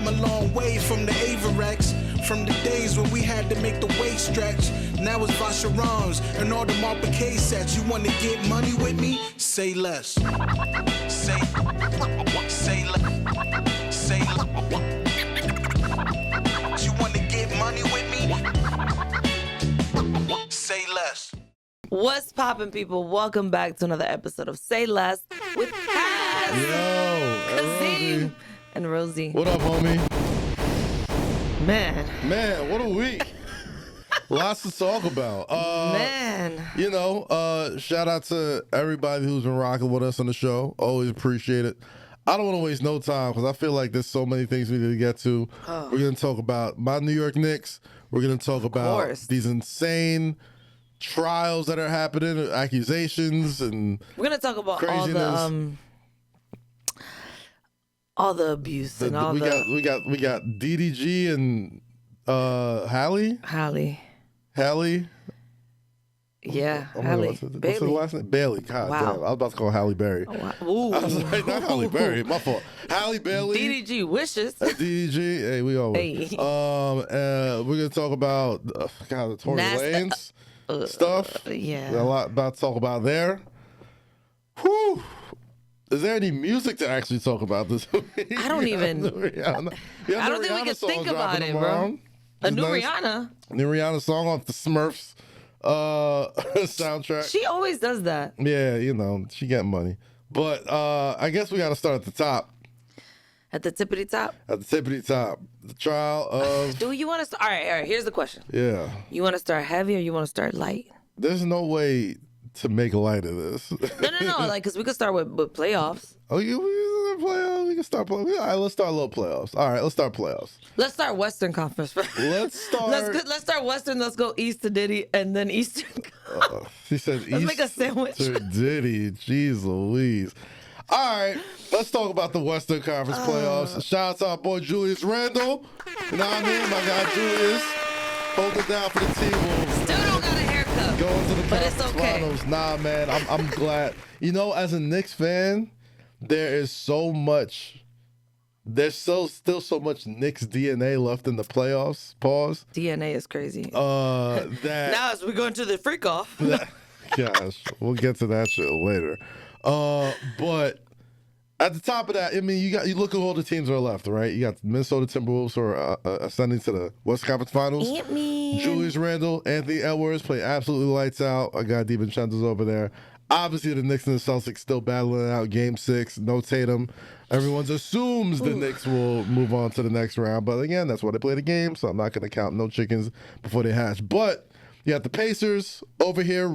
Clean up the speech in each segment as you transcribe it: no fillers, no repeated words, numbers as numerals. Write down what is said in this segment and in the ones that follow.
come a long way from the Averex. From the days when we had to make the waist stretch. Now it's Vacherons and all the Marble K sets. You wanna get money with me? Say less. Say less. Say less. You wanna get money with me? Say less. What's poppin', people? Welcome back to another episode of Say Less with Kaz, Kazeem, and Rosy. What up, homie? Man, what a week. Lots to talk about. Shout out to everybody who's been rocking with us on the show. Always appreciate it. I don't want to waste no time because I feel like there's so many things we need to get to. We're going to talk about my New York Knicks. We're going to talk about these insane trials that are happening, accusations, and we're going to talk about craziness. all the abuse and all we got DDG and Halle. Yeah, Halle Bailey. What's the last name? Bailey. God damn. I was about to call Halle Berry. Oh, wow. Ooh. I was like, not Halle Berry. My fault. Halle Bailey. DDG wishes. DDG. Hey, we always. Hey. We're gonna talk about the Tory Lanez stuff. Yeah. There's a lot about to talk about there. Whew. Is there any music to actually talk about this week? I don't even. I don't think we can think about it, bro. A new Rihanna. New Rihanna song off the Smurfs soundtrack. She always does that. Yeah, she got money. But I guess we got to start at the top. At the tippity top? At the tippity top. The trial of... Do you want to start? All right, here's the question. Yeah. You want to start heavy or you want to start light? There's no way to make light of this. No, because we could start with playoffs. Oh, playoffs? We can start playoffs. All right, let's start a little playoffs. All right, let's start playoffs. Let's start Western Conference first. Let's start... Let's start Western. Let's go East to Diddy and then Eastern. She said Let's East make a sandwich. to Diddy. Jeez Louise. All right, let's talk about the Western Conference playoffs. Shout out to our boy Julius Randle. You know what I mean? My guy Julius holding down for the T-Wolves. Still don't got a haircut. Going to the Conference finals. Nah, man, I'm glad. As a Knicks fan, there is so much. There's still so much Knicks DNA left in the playoffs. Pause. DNA is crazy. That now as we go into the freak off. Gosh, we'll get to that shit later. But at the top of that, you look at all the teams that are left, right? You got the Minnesota Timberwolves who are ascending to the West Conference Finals. Julius Randle, Anthony Edwards play absolutely lights out. I got DiVincenzo's over there. Obviously, the Knicks and the Celtics still battling out Game 6. No Tatum. Everyone assumes the Knicks will move on to the next round. But again, that's why they play the game, so I'm not going to count no chickens before they hatch. But you got the Pacers over here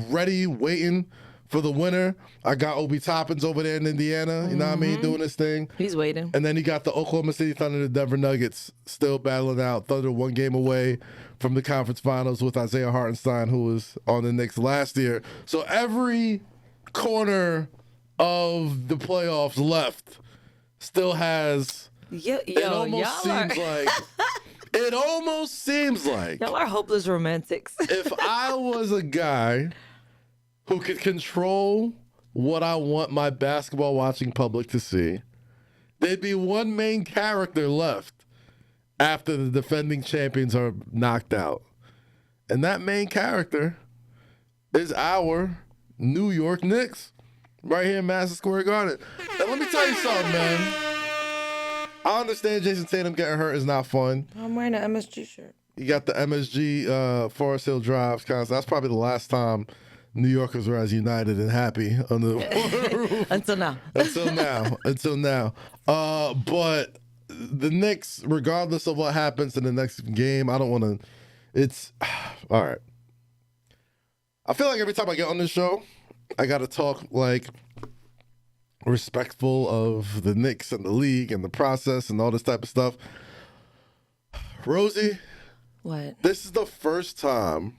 ready, waiting for the winner. I got Obi Toppins over there in Indiana, you know what I mean, doing his thing. He's waiting. And then you got the Oklahoma City Thunder and the Denver Nuggets still battling out. Thunder one game away from the conference finals with Isaiah Hartenstein, who was on the Knicks last year. So every corner of the playoffs left still has... it almost seems like... Y'all are hopeless romantics. If I was a guy who could control what I want my basketball watching public to see, there'd be one main character left after the defending champions are knocked out. And that main character is our New York Knicks right here in Madison Square Garden. And let me tell you something, man. I understand Jason Tatum getting hurt is not fun. I'm wearing an MSG shirt. You got the MSG Forest Hill Drive concert. That's probably the last time New Yorkers were as united and happy under the roof. Until now. Until now. But the Knicks, regardless of what happens in the next game, I don't want to. It's all right. I feel like every time I get on this show, I got to talk like respectful of the Knicks and the league and the process and all this type of stuff. Rosy, what? This is the first time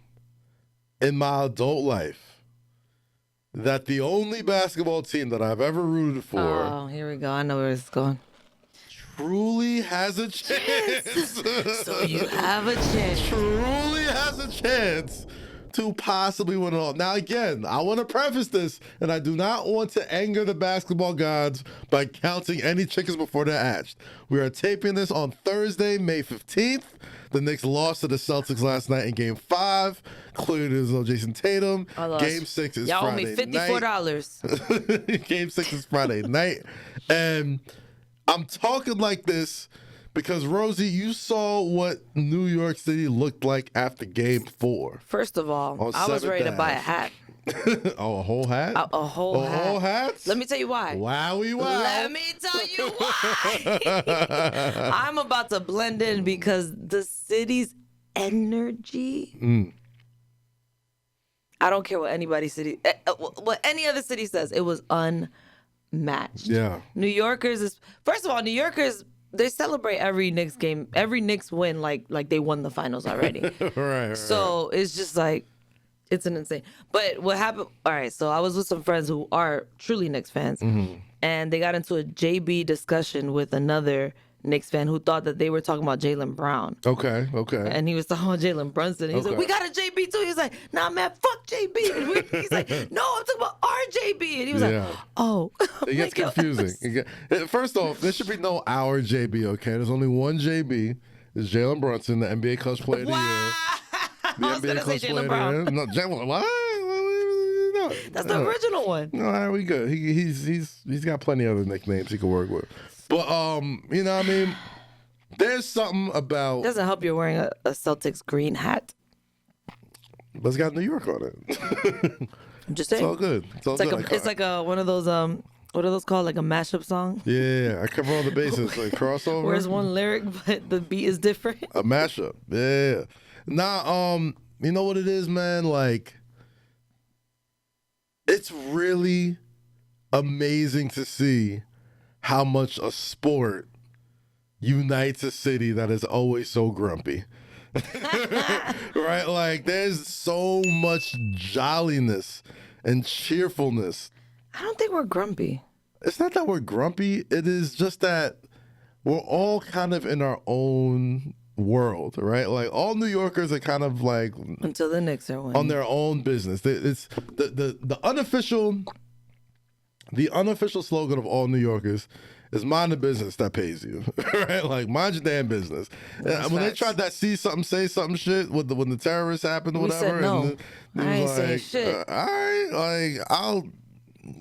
in my adult life that the only basketball team that I've ever rooted for. Oh, here we go. I know where it's going. Truly has a chance. So you have a chance. Truly has a chance to possibly win it all. Now, again, I want to preface this, and I do not want to anger the basketball gods by counting any chickens before they're hatched. We are taping this on Thursday, May 15th. The Knicks lost to the Celtics last night in Game 5. Clearly, there's no Jason Tatum. Game 6 is Y'all Friday owe me $54. night. Game 6 is Friday night. And I'm talking like this because, Rosy, you saw what New York City looked like after Game 4. First of all, I was ready to buy a hat. Oh, a whole hat? A whole hat. Whole hat? Let me tell you why. Wowie wow. Let me tell you why. I'm about to blend in because the city's energy. I don't care what what any other city says. It was unmatched. Yeah. New Yorkers first of all, New Yorkers, they celebrate every Knicks game, every Knicks win like they won the finals already. Right. So it's just like, it's an insane. But what happened? All right, so I was with some friends who are truly Knicks fans, and they got into a JB discussion with another Knicks fan who thought that they were talking about Jaylen Brown. Okay. And he was talking about Jalen Brunson. And he was like, we got a JB too. He was like, nah, man, fuck JB. And he's like, no, I'm talking about our JB. And he was like, oh. It gets confusing. First off, there should be no our JB, okay? There's only one JB. It's Jalen Brunson, the NBA Clutch Player of the Year. The I was going to say Jaylen Brown. No, Jalen, what? No. That's the original one. No, all right, we good. He's got plenty of other nicknames he can work with. But, you know what I mean? There's something about... It doesn't help you're wearing a Celtics green hat. But it's got New York on it. I'm just saying. It's all good. It's like one of those, what are those called? Like a mashup song? Yeah, I cover all the bases, like crossover. Where's one lyric, but the beat is different? A mashup, yeah. Nah, you know what it is, man? Like, it's really amazing to see how much a sport unites a city that is always so grumpy. Right? Like, there's so much jolliness and cheerfulness. I don't think we're grumpy. It's not that we're grumpy. It is just that we're all kind of in our own world, right? Like, all New Yorkers are kind of like... Until the Knicks are winning. On their own business. It's the unofficial slogan of all New Yorkers is mind the business that pays you, right? Like, mind your damn business. And when they tried that see something, say something shit when the terrorists happened or whatever, said no. and I ain't saying shit. All right, like, I'll...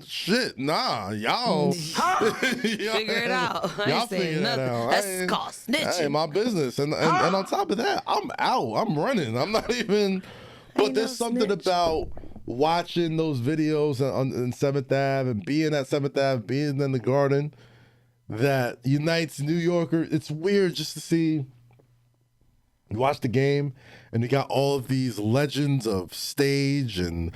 Shit, nah, y'all figure it out. I Y'all ain't saying figure that nothing. out. That's called snitching. That ain't my business. And on top of that, I'm out. I'm running. I'm not even. But there's something about watching those videos in 7th Ave and being at 7th Ave, being in the Garden, that unites New Yorker. It's weird just to see. You watch the game, and you got all of these legends of stage and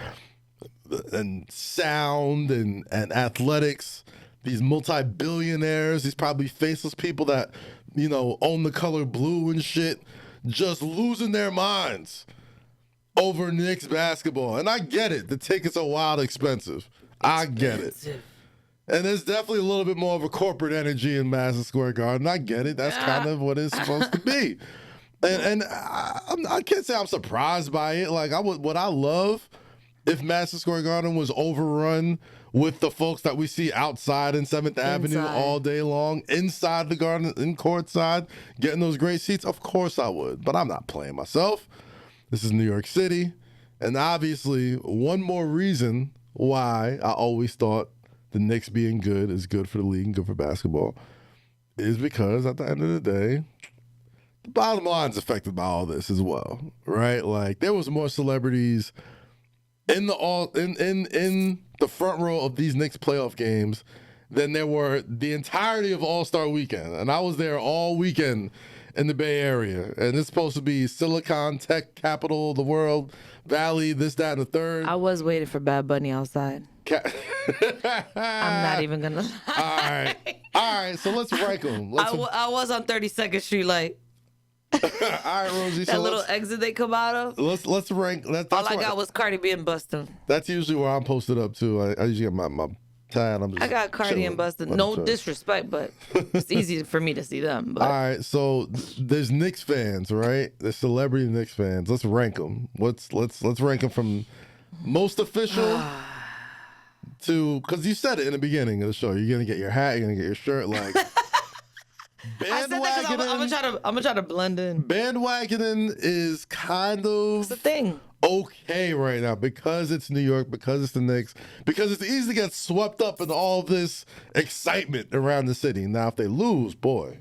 sound and athletics, these multi-billionaires, these probably faceless people that, you know, own the color blue and shit, just losing their minds over Knicks basketball. And I get it. The tickets are wild expensive. I get it. And there's definitely a little bit more of a corporate energy in Madison Square Garden. I get it. That's kind of what it's supposed to be. And I can't say I'm surprised by it. Like, what I love if Madison Square Garden was overrun with the folks that we see outside in 7th Avenue all day long, inside the Garden, in courtside, getting those great seats, of course I would. But I'm not playing myself. This is New York City. And obviously, one more reason why I always thought the Knicks being good is good for the league and good for basketball is because at the end of the day, the bottom line is affected by all this as well, right? Like, there was more celebrities in the front row of these Knicks playoff games than there were the entirety of All-Star Weekend. And I was there all weekend in the Bay Area. And it's supposed to be Silicon Tech capital of the world, Valley, this, that, and the third. I was waiting for Bad Bunny outside. I'm not even going to lie. All right, so let's rank them. I was on 32nd Street, like... All right, Rosy. That little exit they come out of. Let's rank. All I got was Cardi B and Bustin'. That's usually where I'm posted up too. I usually get my Tad, I'm just I got Cardi chilling. and Busta. Let No him chill. disrespect, but it's easy for me to see them. But All right, so there's Knicks fans, right? There's celebrity Knicks fans. Let's rank them. Let's rank them from most official to, because you said it in the beginning of the show. You're gonna get your hat. You're gonna get your shirt. Like I said that because I'm gonna try to blend in. bandwagoning is kind of It's the thing. okay right now because it's New York, because it's the Knicks, because it's easy to get swept up in all this excitement around the city. Now, if they lose, boy.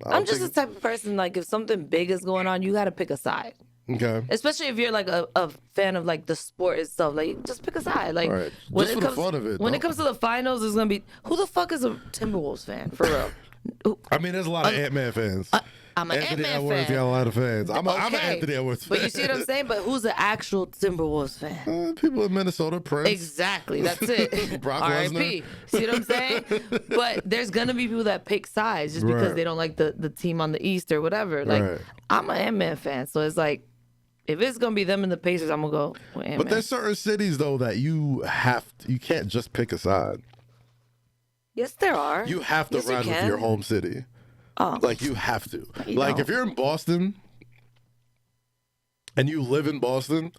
I'm just the type of person, like, if something big is going on, you got to pick a side. Okay. Especially if you're, like, a fan of, like, the sport itself. Like, just pick a side. Like, Right. when Just it for comes, the fun of it, when though. it comes to the finals, it's going to be, who the fuck is a Timberwolves fan, for real? I mean, there's a lot of Ant-Man fans. I'm an Anthony Ant-Man Edwards fan. got a lot of fans. I'm an Okay. Anthony Edwards fan. But you see what I'm saying? But who's the actual Timberwolves fan? People in Minnesota, Prince. Exactly. That's it. Brock R.I.P. See what I'm saying? But there's going to be people that pick sides just because Right. they don't like the team on the East or whatever. Like, Right. I'm an Ant-Man fan. So it's like, if it's going to be them and the Pacers, I'm going to go with Ant-Man. But there's certain cities, though, that you can't just pick a side. Yes, there are. You have to Yes, you ride with can. your home city. Oh. Like, you have to. You Like, don't. if you're in Boston and you live in Boston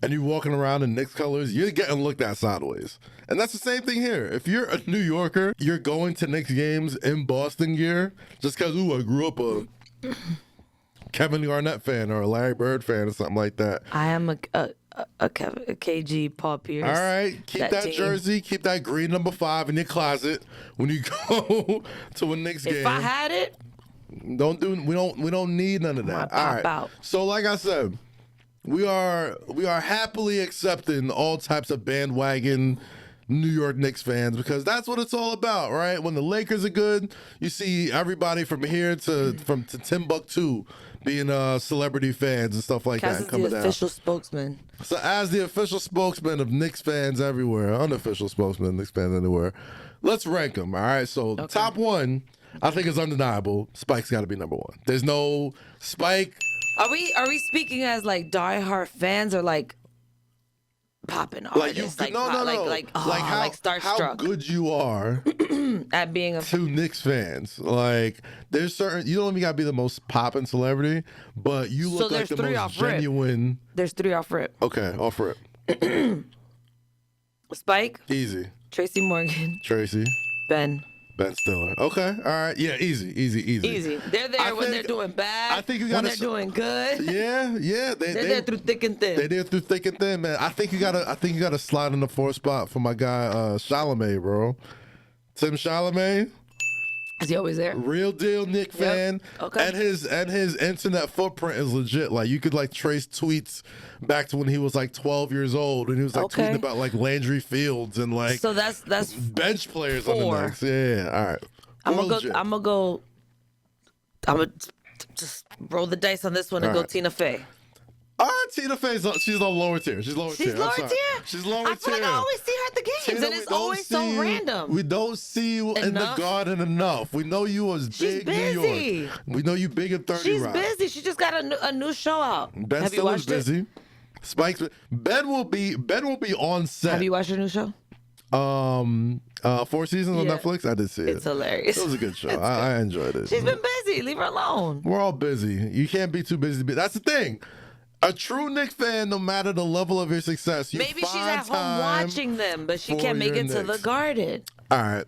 and you're walking around in Knicks colors, you're getting looked at sideways. And that's the same thing here. If you're a New Yorker, you're going to Knicks games in Boston gear just because, I grew up a Kevin Garnett fan or a Larry Bird fan or something like that. I am a KG Paul Pierce. All right, keep that team. jersey, keep that green number 5 in your closet when you go to a Knicks game. If I had it, We don't need none of that. I'ma All pop right. out. So like I said, we are happily accepting all types of bandwagon New York Knicks fans because that's what it's all about, right? When the Lakers are good, you see everybody from here to Timbuktu being celebrity fans and stuff like Cass that is the coming out. official spokesman. So as the official spokesman of Knicks fans everywhere, unofficial spokesman of Knicks fans everywhere, let's rank them. All right. So top one, I think is undeniable. Spike's got to be number 1. There's no Spike. Are we speaking as like diehard fans or like popping artists? Like how starstruck good you are at being a. to Knicks fans. Like there's certain, you don't even gotta be the most popping celebrity, but you look like there's the 3 most off rip. genuine. There's 3 off rip. Okay, offer it. Spike, Easy. Tracy Morgan, Tracy. Ben. Ben Stiller. Okay. All right. Yeah. Easy. Easy. They're there when they're doing bad. I think you when gotta they're doing good. Yeah. They're there through thick and thin. They did through thick and thin, man. I think you gotta slide in the 4th spot for my guy Chalamet, bro. Tim Chalamet, Is he always there? real deal Nick fan. Okay. And his internet footprint is legit. Like you could like trace tweets back to when he was like 12 years old and he was like Okay. tweeting about like Landry Fields and like So that's bench players on the 4. Knicks. Yeah. All right. I'm Real gonna legit. just roll the dice on this one and All go right. Tina Fey. All right, Tina Fey's she's on lower tier. She's lower tier. She's I'm lower sorry. tier. She's lower I feel tier. like I always see her at the games, Tina, and we it's don't always see so you- random. We don't see you in the Enough. garden enough. We know you was She's big New York. busy. We know you big in 30 She's Rock. busy. She just got a new show out. Ben Have you Stiller's watched it? busy. Spike's Ben will be on set. Have you watched her new show? 4 seasons on Yeah. Netflix. I did see it. It's hilarious. It was a good show. I enjoyed it. She's been busy. Leave her alone. We're all busy. You can't be too busy to be. That's the thing. A true Knicks fan, no matter the level of your success, you Maybe she's find at home time watching them, but she for can't make your it to the Knicks. garden. All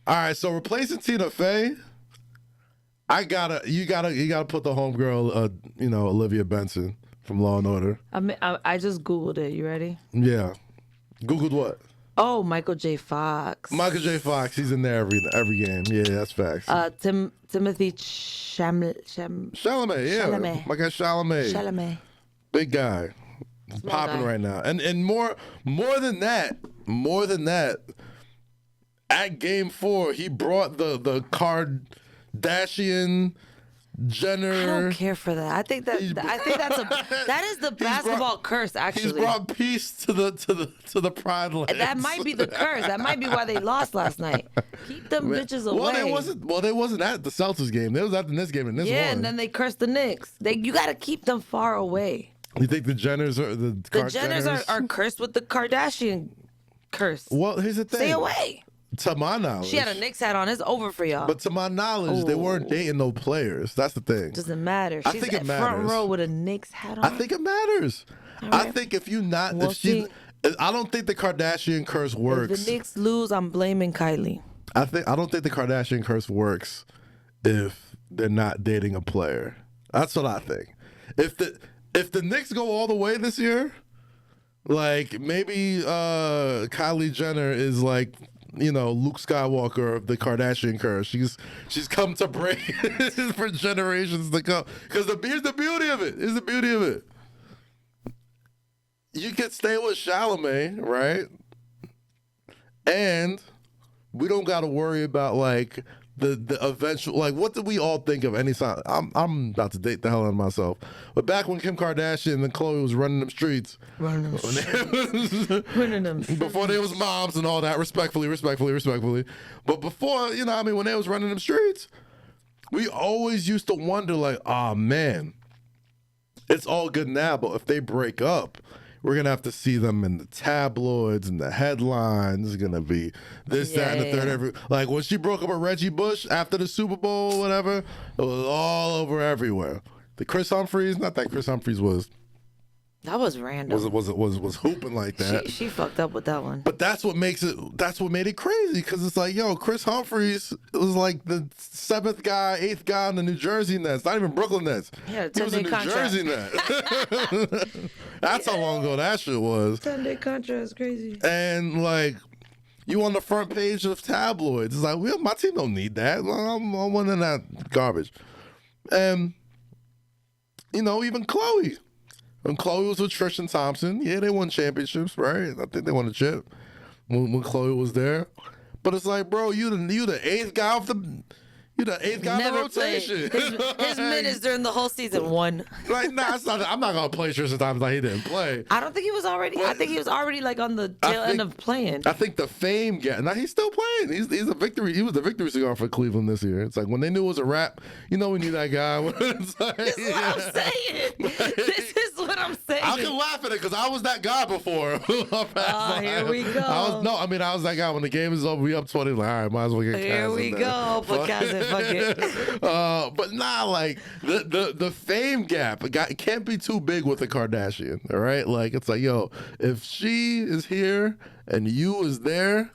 right. So replacing Tina Fey, you gotta put the homegirl, Olivia Benson from Law and Order. I just Googled it. You ready? Yeah. Googled what? Oh, Michael J. Fox. Michael J. Fox. He's in there every game. Yeah, that's facts. Timothy Chalamet. Chalamet. Yeah. Chalamet. My guy Chalamet. Chalamet. Big guy. Popping guy. right now. And more than that, at game 4, he brought the Kardashian Jenner. I don't care for that. I think that is the basketball curse. He's Actually, brought peace to the Pride Lands. that might be the curse. That might be why they lost last night. Keep them bitches away. They wasn't at the Celtics game. They was at the Knicks game, and this Yeah, one. and then they cursed the Knicks. You got to keep them far away. You think the Jenners are the The Jenners are cursed with the Kardashian curse. Well, here's the thing. Stay away. To my knowledge, She had a Knicks hat on. It's over for y'all. but to my knowledge, they weren't dating no players. That's the thing. Doesn't matter. I She's think it at front matters. row with a Knicks hat on. I think it matters. All I right. think if you not, We'll if she, see. I don't think the Kardashian curse works. If the Knicks lose, I'm blaming Kylie. I don't think the Kardashian curse works if they're not dating a player. That's what I think. If the Knicks go all the way this year, like maybe Kylie Jenner is like, you know, Luke Skywalker of the Kardashian curse. She's come to break for generations to come. Because here's the beauty of it. Here's the beauty of it. You can stay with Chalamet, right? And we don't got to worry about like the eventual, like, what did we all think of any song? I'm about to date the hell out of myself. But back when Kim Kardashian and Khloe was running them streets, Running them. before they was moms and all that, respectfully. But before, you know, I mean, when they was running them streets, we always used to wonder, like, oh man, it's all good now, but if they break up, we're gonna have to see them in the tabloids and the headlines. It's gonna be this, that, and the third. Like when she broke up with Reggie Bush after the Super Bowl, or whatever, it was all over everywhere. The Chris Humphries, not that Chris Humphries was That was random. was hooping like that. She fucked up with that one. But that's what made it crazy, because it's like, yo, Chris Humphries was like the 7th guy, 8th guy on the New Jersey Nets, not even Brooklyn Nets. Yeah, he was a New Jersey Net. That's how long ago that shit was. 10-day contract is crazy. And like, you on the front page of tabloids. It's like, well, my team don't need that. I'm one of that garbage. And you know, even Chloe. When Chloe was with Tristan Thompson, yeah, they won championships, right? I think they won a chip when Chloe was there. But it's like, bro, you the 8th guy off the. You're the 8th guy in the rotation. His minutes during the whole season, 1. Like, nah, it's not, I'm not gonna play Tristan Thompson like he didn't play. I don't think he was already. I think he was already like on the tail end of playing. I think the fame now he's still playing. He's a victory. He was the victory cigar for Cleveland this year. It's like when they knew it was a wrap, you know we need that guy. It's like, This is what I'm saying. This is what I'm saying. I can laugh at it because I was that guy before. Here we go. I was that guy when the game is over. We up 20. Like, all right, might as well get. Here we go. Put Kazeem, fuck it. But nah, like the fame gap it can't be too big with a Kardashian. All right, like it's like, yo, if she is here and you is there,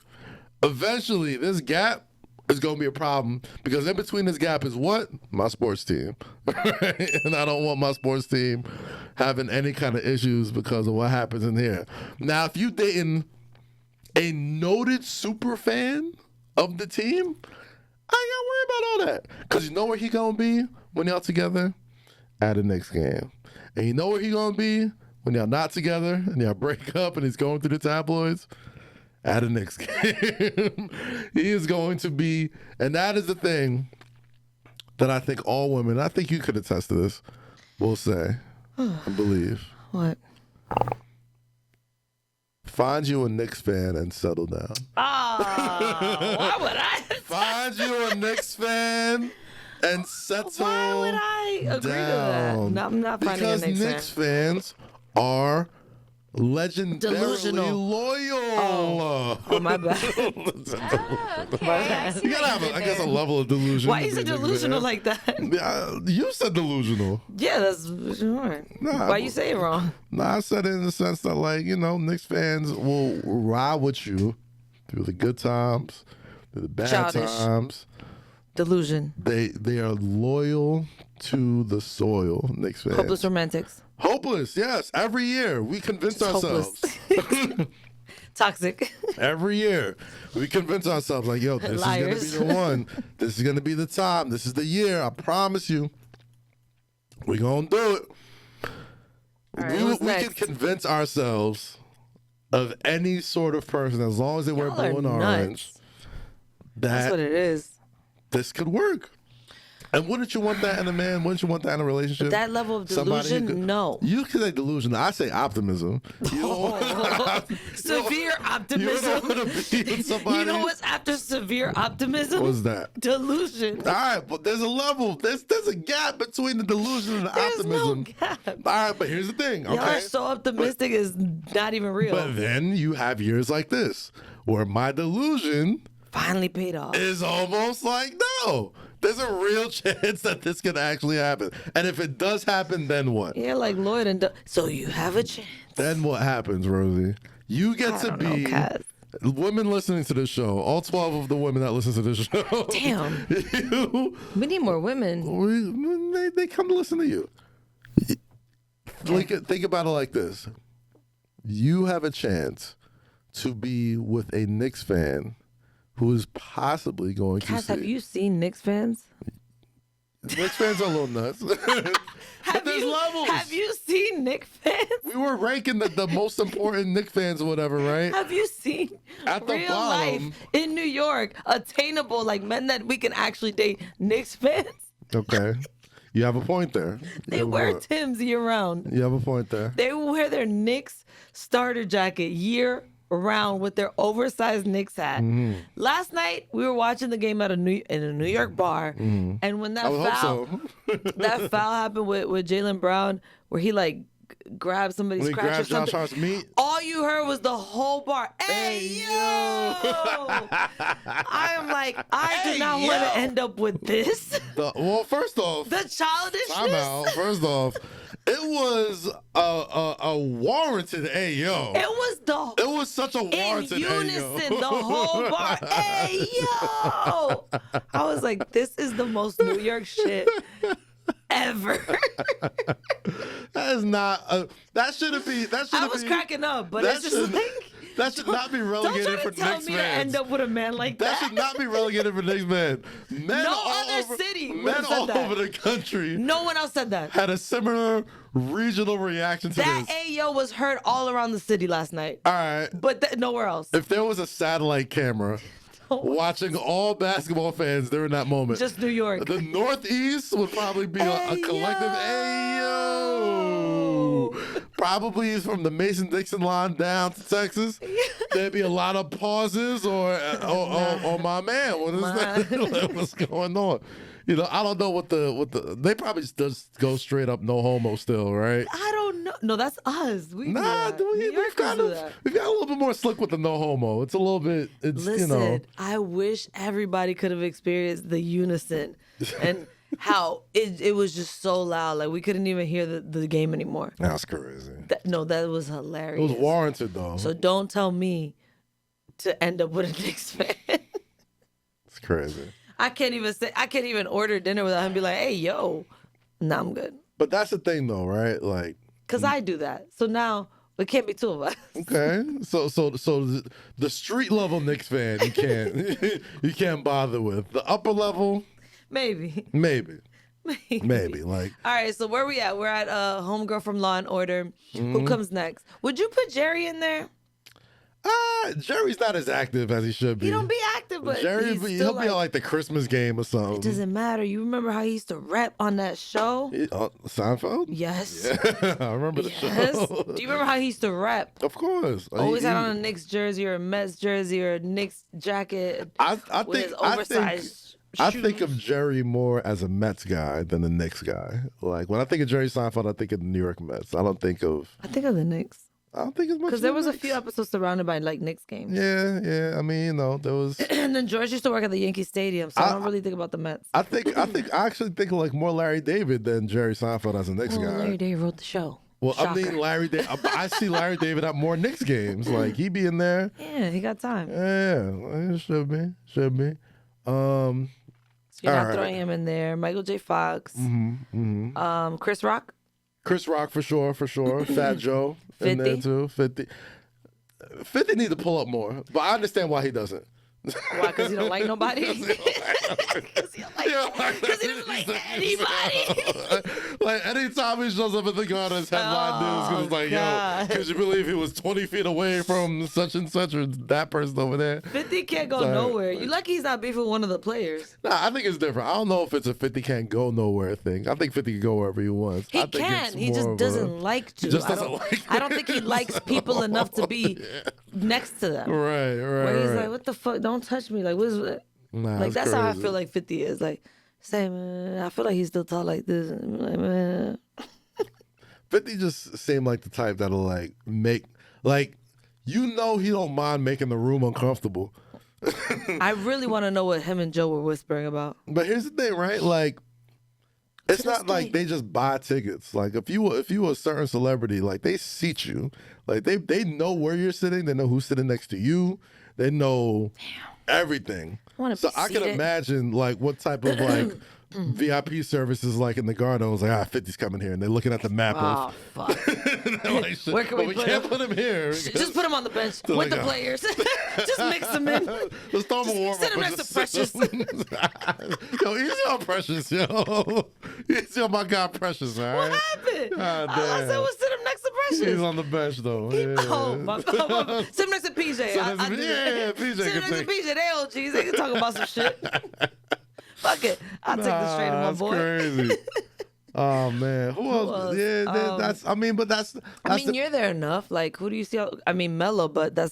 eventually this gap is gonna be a problem, because in between this gap is what? My sports team. Right? And I don't want my sports team having any kind of issues because of what happens in here. Now, if you dating a noted super fan of the team, I ain't gotta worry about all that. Because you know where he gonna be when y'all together? At the next game. And you know where he gonna be when y'all not together and y'all break up and he's going through the tabloids? At the next game. He is going to be, and that is the thing that I think all women, I think you could attest to this, will say, I believe. What? Find you a Knicks fan and settle down. Why would I? Find you a Knicks fan and settle Why would I agree to that? down. No, I'm not finding a Because Knicks fan. fans are legendarily Delusional. loyal. Oh, my bad. You gotta have, I guess, a level of delusion. Why to is be it a Knicks delusional fan. like that? You said delusional. Yeah, that's sure. Nah, Why you say it wrong? I said it in the sense that, like, you know, Knicks fans will ride with you through the good times, through the bad Childish. times. Delusion. They are loyal to the soil, Knicks fans. Hopeless romantics. Hopeless, yes. Every year we convince ourselves. Toxic. Every year we convince ourselves, like, yo, this Liars. is gonna be the one. This is gonna be the time. This is the year. I promise you. We gonna do it. All right, what's we can next? convince ourselves of any sort of person, as long as they wear Y'all are blue and orange, nuts. That's what that it is. this could work. And wouldn't you want that in a man? Wouldn't you want that in a relationship? That level of Somebody who delusion, no. You can say delusion. I say optimism. Severe optimism. You don't want to be with somebody. You know what's after severe optimism? What's that? Delusion. All right, but there's a level. There's a gap between the delusion and the There's optimism. no gap. All right, but here's the thing. Y'all Okay. are so optimistic is not even real. But then you have years like this where my delusion Finally paid off. is almost like, no, there's a real chance that this can actually happen. And if it does happen, then what? Yeah, like Lloyd and so you have a chance. Then what happens, Rosie? You get to be women listening to this show, all 12 of the women that listen to this show. Damn. We need more women. They come to listen to you. Think about it like this. You have a chance to be with a Knicks fan who is possibly going to Cass, see. have you seen Knicks fans? Knicks fans are a little nuts. But there's levels. Have you seen Knicks fans? We were ranking the most important Knicks fans or whatever, right? Have you seen At the real bottom. life in New York, attainable, like men that we can actually date Knicks fans? Okay. You have a point there. They wear Timbs year round. You have a point there. They wear their Knicks starter jacket year round with their oversized Knicks hat. Mm-hmm. Last night we were watching the game in a New York bar, and when that I would foul hope so. that foul happened with Jaylen Brown, where he like grabbed somebody's When he scratch or grabbed Josh something. Hart's meat. All you heard was the whole bar. Hey yo! I am like, I do not want to end up with this. Well, first off, The childishness. time out. First off, it was a warranted ayo. It was such a in warranted unison, ayo. the whole bar. Hey yo! I was like, this is the most New York shit ever. That is not. That shouldn't be. That I shouldn't was be. cracking up, but that it's just should- like, That should not be don't relegated try for to tell Knicks me to fans. end up with a man like That that. should not be relegated for Knicks men. Men No all other over, city men would've said all that. over the country No one else said that. had a similar regional reaction to That this. Ayo was heard all around the city last night, All right. but nowhere else. If there was a satellite camera watching all basketball fans during that moment, Just New York. the Northeast would probably be a collective ayo. Probably from the Mason-Dixon line down to Texas. There'd be a lot of pauses or my man, what is that? What's going on? You know, I don't know what the they probably just go straight up no homo still, right? I don't know. No, that's us. We do Nah, that. we've New Yorkers got do that. a little bit more slick with the no homo. It's a little bit, Listen, you know. I wish everybody could have experienced the unison and how it was just so loud. Like we couldn't even hear the game anymore. That's crazy. That was It hilarious. was warranted though. So don't tell me to end up with a Knicks fan. It's crazy. I can't even order dinner without him be like, hey, yo. No, I'm good. But that's the thing though, right? Like, Because I do that. So now it can't be two of us. okay, so the street level Knicks fan you can't bother with. The upper level, Maybe. maybe. Like, All right, so where we at? We're at Homegirl from Law and Order. Who comes next? Would you put Jerry in there? Jerry's not as active as he should be. He don't be active, but Jerry, he's he'll still be on like the Christmas game or something. it doesn't matter. You remember how he used to rap on that show? Seinfeld? Yes. I remember the Yes. show. Do you remember how he used to rap? Of course. Always had on a Knicks jersey or a Mets jersey or a Knicks jacket. I with think his oversized I think of shoes. Jerry more as a Mets guy than a Knicks guy. Like when I think of Jerry Seinfeld, I think of the New York Mets. I don't think of the Knicks. I don't think as much. Because of there the was a Knicks. few episodes surrounded by like Knicks games. Yeah. I mean, you know, there was. And then George used to work at the Yankee Stadium, so I don't really think about the Mets. I actually think of like more Larry David than Jerry Seinfeld as a Knicks Well, guy. Larry David wrote the show. Well, Shocker. I mean, Larry David. I see Larry David at more Knicks games. Like he be in there. Yeah, he got time. Yeah, it should be. So you're all not right. throwing him in there. Michael J. Fox. Chris Rock. Chris Rock for sure. Fat Joe in there 50? too. 50 need to pull up more, but I understand why he doesn't. Why? Because he don't like nobody? Because he doesn't like anybody? Like anytime time he shows up in the Garden, it's headline news because it's like, yo, could you believe he was 20 feet away from such and such or that person over there? 50 can't go nowhere. You lucky he's not beefing one of the players. Nah, I think it's different. I don't know if it's a 50 can't go nowhere thing. I think 50 can go wherever he wants. He can. He just doesn't like to. I don't think he likes people enough to be next to them. Right. Where he's like, what the fuck? Don't touch me. Like, what's Nah, like that's crazy. how I feel like 50 is. Like, say, man, I feel like he still talk like this. And I'm like, man. 50 just seemed like the type that'll like make like he don't mind making the room uncomfortable. I really want to know what him and Joe were whispering about. But here's the thing, right? Like, it's not like they just buy tickets. Like, if you were a certain celebrity, like they seat you. Like they know where you're sitting. They know who's sitting next to you. They know everything. So I can imagine like what type of like VIP services like in the Garden. I was like, 50's coming here, and they're looking at the map. Oh fuck! Like, Where can we can't put him here. Just put him on the bench with the players. Just mix them in. Let's throw him a warm up. Sit him next to Precious. Yo, easy on Precious, yo. Easy on my guy Precious, all right? What happened? God, All I said was sit him next to Precious. He's on the bench though. Oh my God! Sit him next to PJ. PJ Sit can him next to take. PJ. They OGs. They can talk about some shit. Fuck it. I'll take the straight to my boy. That's crazy. Oh man, who else? Yeah, that's. I mean, but that's. You're there enough. Like, who do you see? Mellow, but that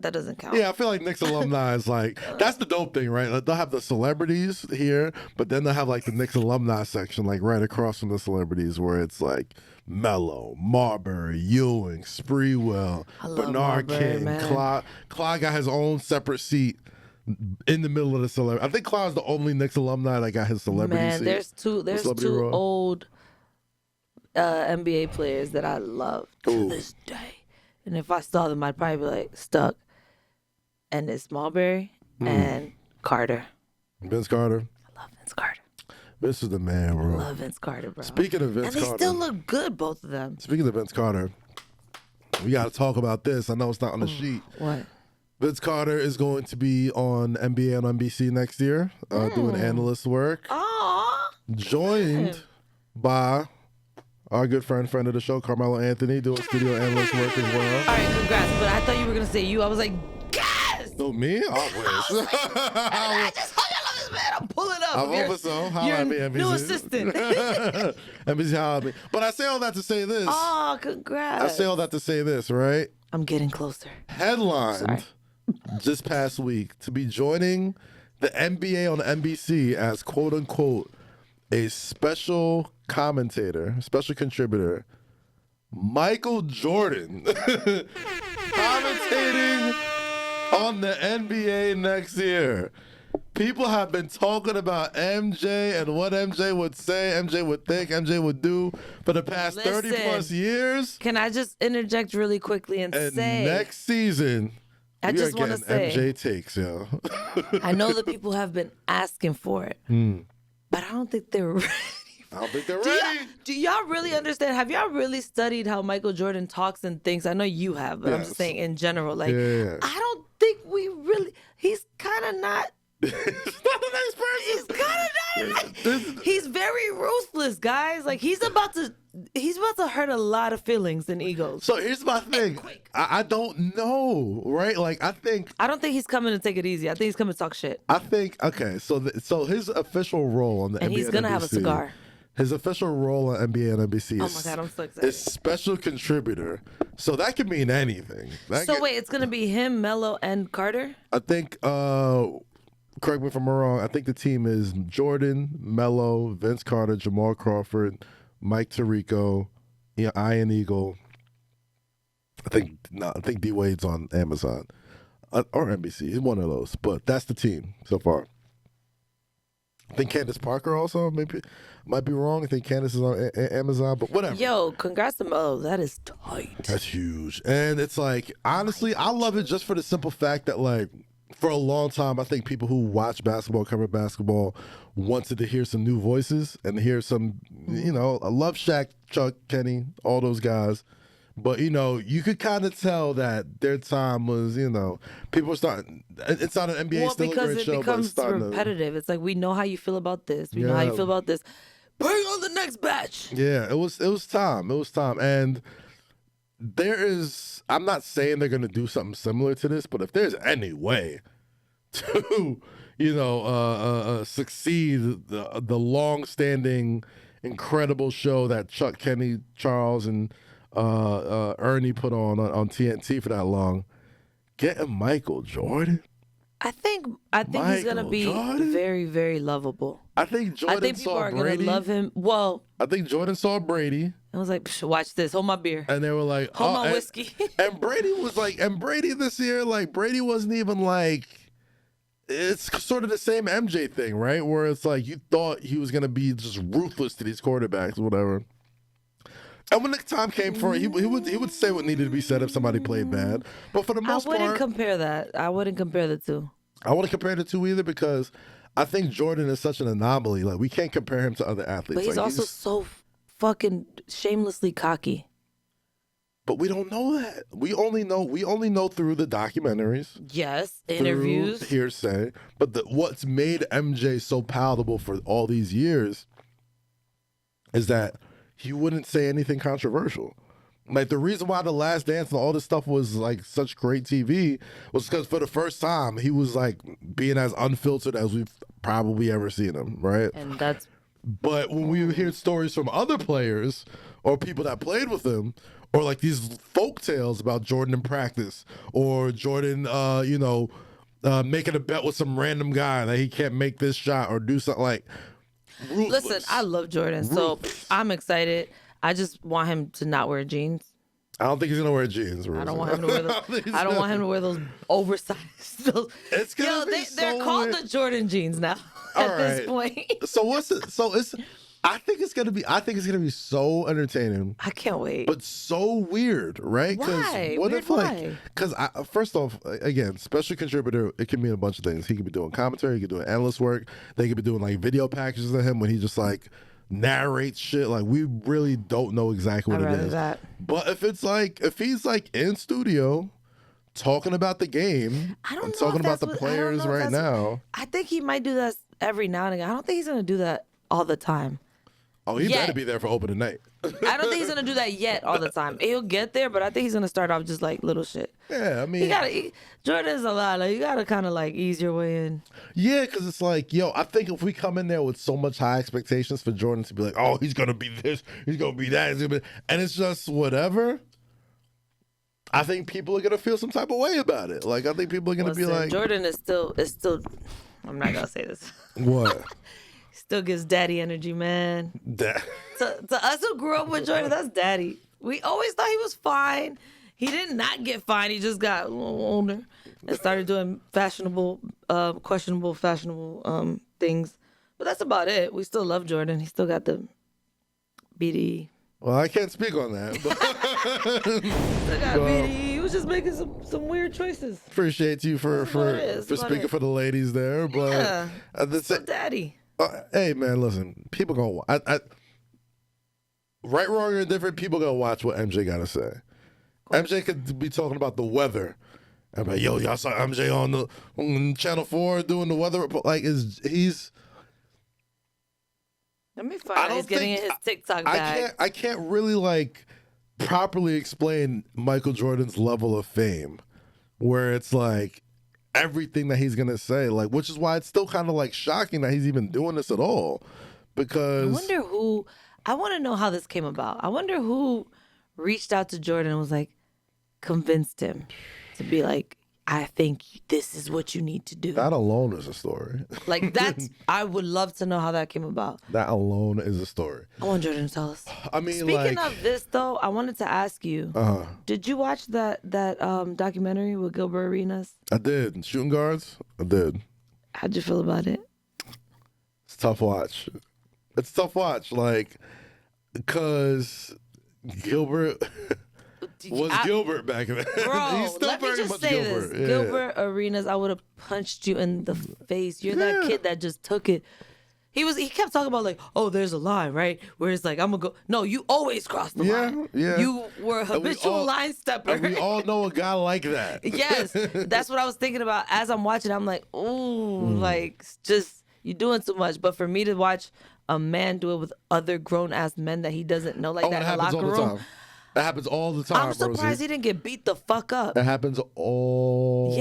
doesn't count. Yeah, I feel like Knicks alumni is like that's the dope thing, right? Like, they'll have the celebrities here, but then they'll have like the Knicks alumni section, like right across from the celebrities, where it's like Mello, Marbury, Ewing, Spreewell, Bernard King, Clyde got his own separate seat in the middle of the celebrity. I think Clyde's the only Knicks alumni that got his celebrity seat. There's two old NBA players that I love to this day. And if I saw them, I'd probably be like stuck. And it's Marbury and Carter. Vince Carter. I love Vince Carter. Vince is the man, bro. I love Vince Carter, bro. Speaking of Vince Carter. And they still look good, both of them. Speaking of Vince Carter, we got to talk about this. I know it's not on the sheet. What? Vince Carter is going to be on NBA on NBC next year, doing analyst work. Aww. Joined by our good friend of the show, Carmelo Anthony, doing studio analyst work as well. All right, congrats. But I thought you were going to say you. I was like, yes! No, me? I wish. I just hope you love this man. I'm pulling up. I hope so. Holla at me, NBC. New assistant. NBC, holla at me. But I say all that to say this. Oh, congrats. I say all that to say this, right? I'm getting closer. Headlined this past week to be joining the NBA on NBC as quote unquote a special commentator, special contributor, Michael Jordan, commentating on the NBA next year. People have been talking about MJ and what MJ would say, MJ would think, MJ would do for the past 30 plus years. Can I just interject really quickly and say next season, I just want to say MJ takes, yo. I know that people have been asking for it, but I don't think they're ready. I don't think they're ready. Do y'all really understand? Have y'all really studied how Michael Jordan talks and thinks? I know you have, but I'm just saying in general. Like, I don't think we really. He's kind of not. He's not the next person. He's kind of not. He's very ruthless, guys. Like he's about to hurt a lot of feelings and egos. So here's my thing. I don't know, right? Like I don't think he's coming to take it easy. I think he's coming to talk shit. I think so his official role on the and NBA he's gonna NBC, have a cigar. His official role on NBA and NBC oh my God, I'm so excited. is special contributor. So that could mean anything. Wait, it's gonna be him, Melo, and Carter? I think correct me if I'm wrong, I think the team is Jordan, Melo, Vince Carter, Jamal Crawford, Mike Tirico, Ian Eagle. I think D Wade's on Amazon or NBC. He's one of those, but that's the team so far. I think Candace Parker also might be wrong. I think Candace is on Amazon, but whatever. Yo, congrats to Melo. That is tight. That's huge, and it's like honestly, I love it just for the simple fact that like. For a long time, I think people who watch basketball, cover basketball, wanted to hear some new voices and hear some, I love Shaq, Chuck, Kenny, all those guys. But, you could kind of tell that their time was, people were starting, it's not an NBA still a great show, but it's starting repetitive. It's like, we know how you feel about this. We know how you feel about this. bring on the next batch. Yeah, it was time. It was time. And I'm not saying they're gonna do something similar to this, but if there's any way to, succeed the long-standing, incredible show that Chuck Kenny, Charles, and Ernie put on TNT for that long, getting Michael Jordan. I think he's gonna be very, very lovable. I think Jordan people saw are Brady. gonna love him. Well, I think Jordan saw Brady. I was like, watch this. Hold my beer. And they were like, Hold my whiskey. And Brady was like, this year, like, Brady wasn't even like, it's sort of the same MJ thing, right? Where it's like, you thought he was going to be just ruthless to these quarterbacks or whatever. And when the time came for it, he would say what needed to be said if somebody played bad. But for the most part, I wouldn't compare that. I wouldn't compare the two. I wouldn't compare the two either because I think Jordan is such an anomaly. Like, we can't compare him to other athletes. But he's also so fucking shamelessly cocky. But we don't know that. We only know through the documentaries. Yes, interviews, through hearsay. But what's made MJ so palatable for all these years is that he wouldn't say anything controversial. Like, the reason why The Last Dance and all this stuff was like such great TV was because for the first time he was like being as unfiltered as we've probably ever seen him, right? And that's. But when we hear stories from other players or people that played with him, or like these folk tales about Jordan in practice, or Jordan, making a bet with some random guy that he can't make this shot or do something like. Ruthless. Listen, I love Jordan, so I'm excited. I just want him to not wear jeans. I don't think he's gonna wear jeans. Rosy. I don't want him to wear those. I don't want him to wear those oversized. It's gonna be they're called the Jordan jeans now. At this point. So what's it? So it's. I think it's gonna be so entertaining. I can't wait. But so weird, right? Why? What Weird if why? Because first off, again, special contributor. It can mean a bunch of things. He could be doing commentary. He could do analyst work. They could be doing like video packages of him when he just like narrates shit. Like, we really don't know exactly what it is. That. But if he's like in studio talking about the game, I don't know talking about the what, players right now. I think he might do that every now and again. I don't think he's gonna do that all the time. Oh, he better be there for opening night. I don't think he's gonna do that yet all the time. He'll get there, but I think he's gonna start off just like little shit. Yeah, I mean, Jordan's a lot. Like, you gotta kind of like ease your way in. Yeah, because it's like, I think if we come in there with so much high expectations for Jordan to be like, oh, he's gonna be this, he's gonna be that, and it's just whatever. I think people are gonna feel some type of way about it. Like, I think people are gonna be like, Jordan is still. I'm not gonna say this. What? Still gives daddy energy, man. To us who grew up with Jordan, that's daddy. We always thought he was fine. He did not get fine. He just got a little older and started doing questionable things. But that's about it. We still love Jordan. He still got the BD. Well, I can't speak on that. But Still got BD. He was just making some weird choices. Appreciate you for speaking for the ladies there. But yeah, still daddy. Hey man, listen. People gonna right, wrong, or indifferent. People gonna watch what MJ gotta say. MJ could be talking about the weather. I'm like, yo, y'all saw MJ on Channel 4 doing the weather report. Like, he's. Let me find out he's getting in his TikTok bag. I can't really like properly explain Michael Jordan's level of fame, where it's like everything that he's gonna say, like, which is why it's still kind of like shocking that he's even doing this at all. Because I want to know how this came about. I wonder who reached out to Jordan and was like, convinced him to be like, I think this is what you need to do. That alone is a story. Like, that's, I would love to know how that came about. That alone is a story. I want Jordan to tell us. I mean, speaking of this, though, I wanted to ask you, did you watch that documentary with Gilbert Arenas? I did. Shooting Guards? I did. How'd you feel about it? It's a tough watch. It's a tough watch, like, because Gilbert... Gilbert back in the Bro, he's still let me very just much say Gilbert. this. Yeah. Gilbert Arenas, I would have punched you in the face. You're that kid that just took it. He kept talking about like, oh, there's a line, right? Where it's like, I'm gonna go. No, you always cross the line. Yeah. You were a habitual line stepper. And we all know a guy like that. Yes. That's what I was thinking about as I'm watching. I'm like, ooh, like, just, you're doing too much. But for me to watch a man do it with other grown ass men that he doesn't know like Oh, that it in the happens locker all the room. time. That happens all the time. I'm surprised Rosy. he didn't get beat the fuck up. It happens all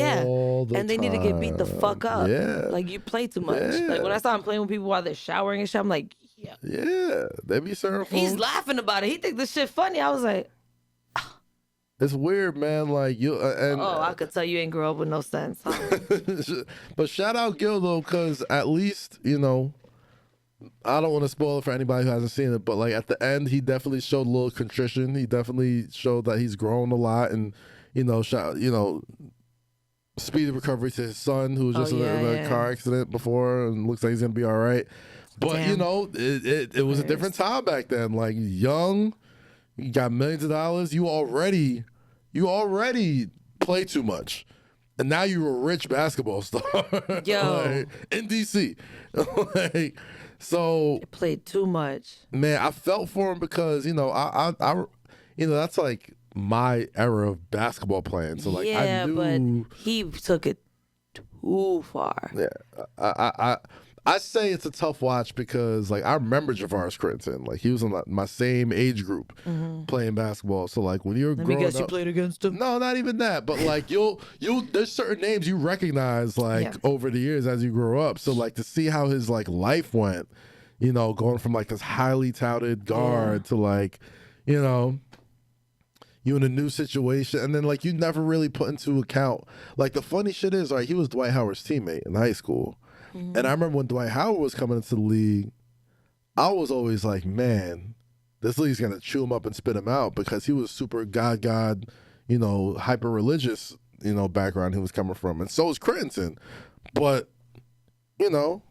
the And they need to get beat the fuck up. Yeah. Like, you play too much. Yeah. Like, when I saw him playing with people while they're showering and shit, I'm like, yeah. Yeah. They be serving food. He's laughing about it. He think this shit funny. I was like, It's weird, man. Like you and oh, I could tell you ain't grow up with no sense. Huh? but shout out Gil though, because at least, you know, I don't want to spoil it for anybody who hasn't seen it, but like at the end, he definitely showed a little contrition. He definitely showed that he's grown a lot, and speedy recovery to his son, who was just in a car accident before, and looks like he's gonna be all right. But Damn. you know, it was a different time back then. Like young, you got millions of dollars. You already play too much. And now you're a rich basketball star. Yo. Like, in DC. Like, so They played too much. man, I felt for him because, you know, I that's like my era of basketball playing. So like yeah, I knew but he took it too far. Yeah. I say it's a tough watch because like I remember Javaris Crittenton. Like he was in my same age group playing basketball. So like when you're Let growing me guess, up, you played against him? no, not even that. But like you'll there's certain names you recognize like over the years as you grow up. So like to see how his like life went, you know, going from like this highly touted guard to like, you know, you in a new situation, and then like you never really put into account. Like the funny shit is, like he was Dwight Howard's teammate in high school. And I remember when Dwight Howard was coming into the league, I was always like, man, this league's going to chew him up and spit him out, because he was super God, you know, hyper religious, you know, background he was coming from. And so was Crittenton. But, you know,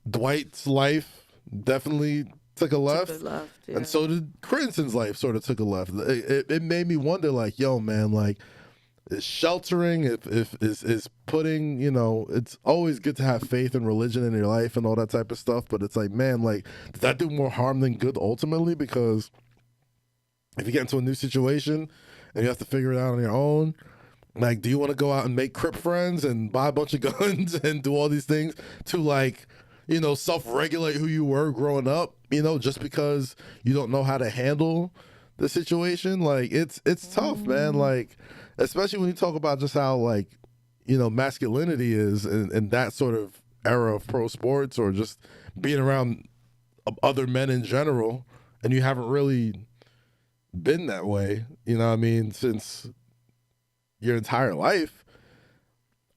Dwight's life definitely took a left. And so did Crittenton's life sort of took a left. It made me wonder, like, yo, man, like, is sheltering, is putting, you know, it's always good to have faith and religion in your life and all that type of stuff, but it's like, man, like, does that do more harm than good ultimately? Because if you get into a new situation and you have to figure it out on your own, like, do you want to go out and make Crip friends and buy a bunch of guns and do all these things to, like, you know, self-regulate who you were growing up, you know, just because you don't know how to handle the situation? Like, it's tough, man. Like, especially when you talk about just how, like, you know, masculinity is in that sort of era of pro sports, or just being around other men in general, and you haven't really been that way, you know what I mean, since your entire life.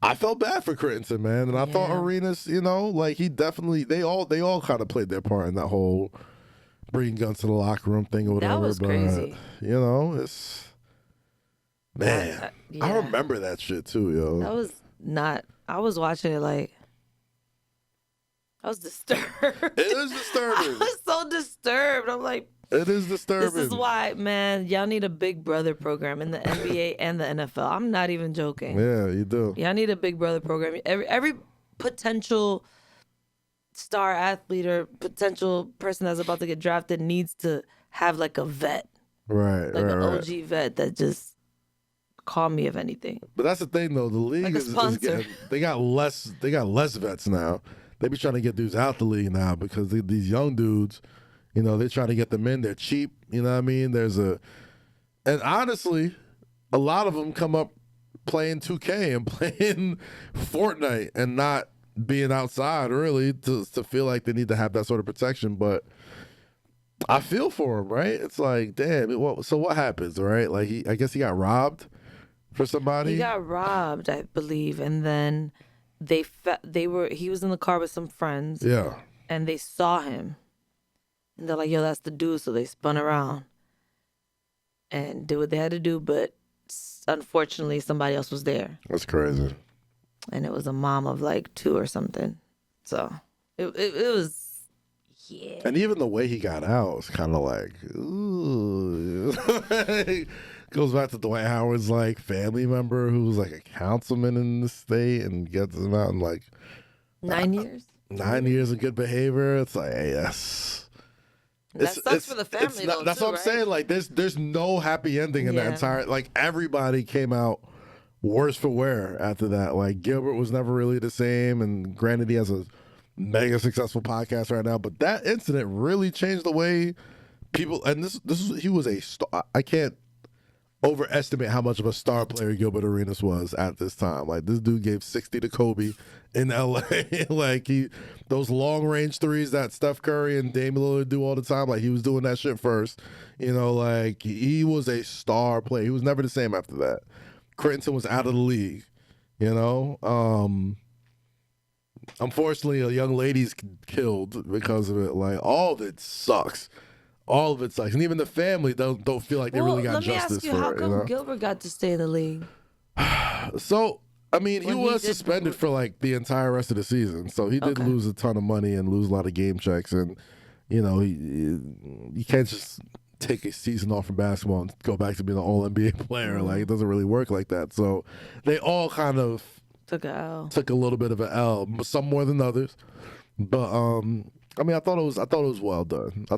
I felt bad for Crittenton, man, and I thought Arenas, you know, like he definitely, they all kind of played their part in that whole bringing guns to the locker room thing or whatever. That was crazy. You know, it's. Man, I remember that shit too, yo. That was not. I was watching it like. I was disturbed. It is disturbing. I was so disturbed. I'm like. It is disturbing. This is why, man, y'all need a Big Brother program in the NBA and the NFL. I'm not even joking. Yeah, you do. Y'all need a Big Brother program. Every potential star athlete or potential person that's about to get drafted needs to have like a vet. Right, like an right. OG vet that just call me if anything. But that's the thing, though. The league Like a is sponsor. they got less vets now. They be trying to get dudes out the league now because these young dudes, you know, they try to get them in. They're cheap. You know what I mean? And honestly, a lot of them come up playing 2K and playing Fortnite and not being outside really to feel like they need to have that sort of protection. But I feel for him, right? It's like, damn. So what happens, right? Like I guess he got robbed for somebody. He got robbed, I believe, and then he was in the car with some friends. Yeah. And they saw him. And they're like, yo, that's the dude. So they spun around and did what they had to do. But unfortunately, somebody else was there. That's crazy. And it was a mom of like 2 or something. So it was, yeah. And even the way he got out was kind of like, ooh. Goes back to Dwight Howard's like family member who was like a councilman in the state and gets him out in like 9 years. 9 years of good behavior. It's like, hey, That sucks for the family, though. That's what I'm saying. Like, there's no happy ending in that entire. Like, everybody came out worse for wear after that. Like, Gilbert was never really the same, and granted, he has a mega successful podcast right now. But that incident really changed the way people. And he was a star. I can't overestimate how much of a star player Gilbert Arenas was at this time. Like, this dude gave 60 to Kobe in LA. Like, those long range threes that Steph Curry and Damian Lillard do all the time, like, he was doing that shit first. You know, like, he was a star player. He was never the same after that. Crittenton was out of the league, you know. Unfortunately, a young lady's killed because of it. Like, all of it sucks. All of it sucks, and even the family don't feel like they really got justice for it. How come Gilbert got to stay in the league? So, I mean, he was suspended for like the entire rest of the season, so he did lose a ton of money and lose a lot of game checks, and you know, you can't just take a season off from basketball and go back to being an All NBA player. Like, it doesn't really work like that. So, they all kind of took a little bit of an L, some more than others, but I mean, I thought it was well done. I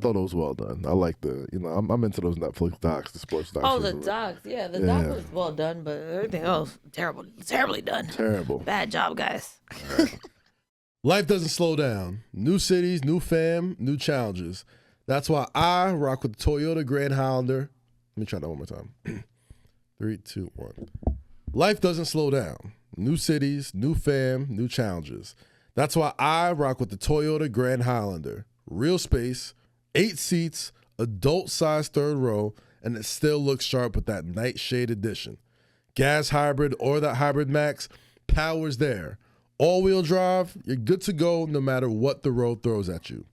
like I'm into those Netflix docs, the sports docs. Oh, the docs, yeah, the doc was well done, but everything else terribly done. Terrible. Bad job, guys. Life doesn't slow down. New cities, new fam, new challenges. That's why I rock with the Toyota Grand Highlander. Let me try that one more time. 3, 2, 1. Life doesn't slow down. New cities, new fam, new challenges. That's why I rock with the Toyota Grand Highlander. Real space, 8 seats, adult size third row, and it still looks sharp with that nightshade edition. Gas hybrid or that hybrid max, power's there. All-wheel drive, you're good to go no matter what the road throws at you.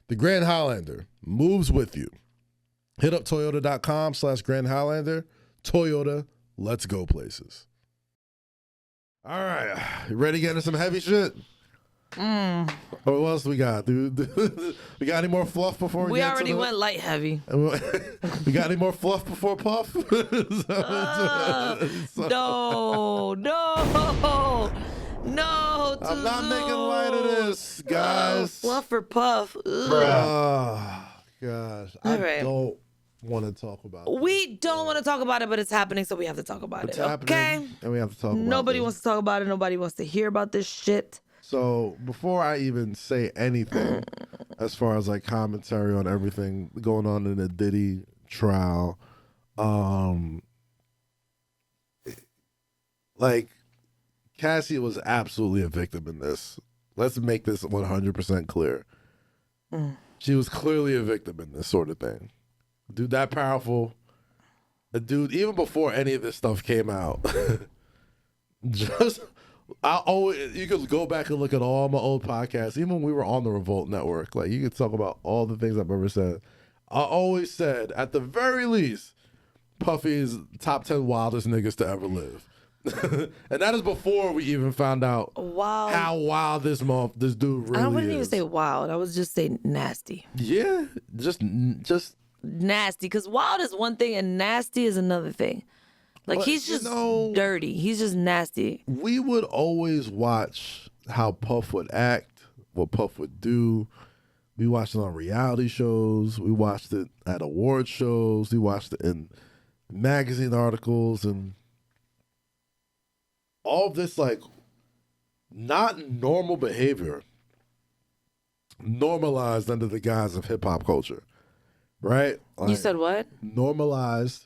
The Grand Highlander moves with you. Hit up toyota.com/Grand Highlander. Toyota, let's go places. All right, you ready to get into some heavy shit? What else we got, dude? We got any more fluff before we already went light heavy. We got any more fluff before Puff? No. I'm not making light of this, guys. Fluff or Puff? Oh, gosh. I don't want to talk about it. We don't want to talk about it, but it's happening, so we have to talk about it. Okay? And we have to talk about it. Nobody wants to talk about it. Nobody wants to hear about this shit. So before I even say anything, as far as like commentary on everything going on in the Diddy trial, like Cassie was absolutely a victim in this. Let's make this 100% clear. She was clearly a victim in this sort of thing. Dude, that powerful. A dude, even before any of this stuff came out, you could go back and look at all my old podcasts, even when we were on the Revolt Network. Like, you could talk about all the things I've ever said. I always said, at the very least, Puffy is top 10 wildest niggas to ever live. And that is before we even found out how wild this dude really is. I wouldn't even say wild. I would just say nasty. Yeah, just nasty. Because wild is one thing and nasty is another thing. Like, but, he's just dirty. He's just nasty. We would always watch how Puff would act, what Puff would do. We watched it on reality shows. We watched it at award shows. We watched it in magazine articles. And all of this, like, not normal behavior normalized under the guise of hip-hop culture, right? Like, you said what? Normalized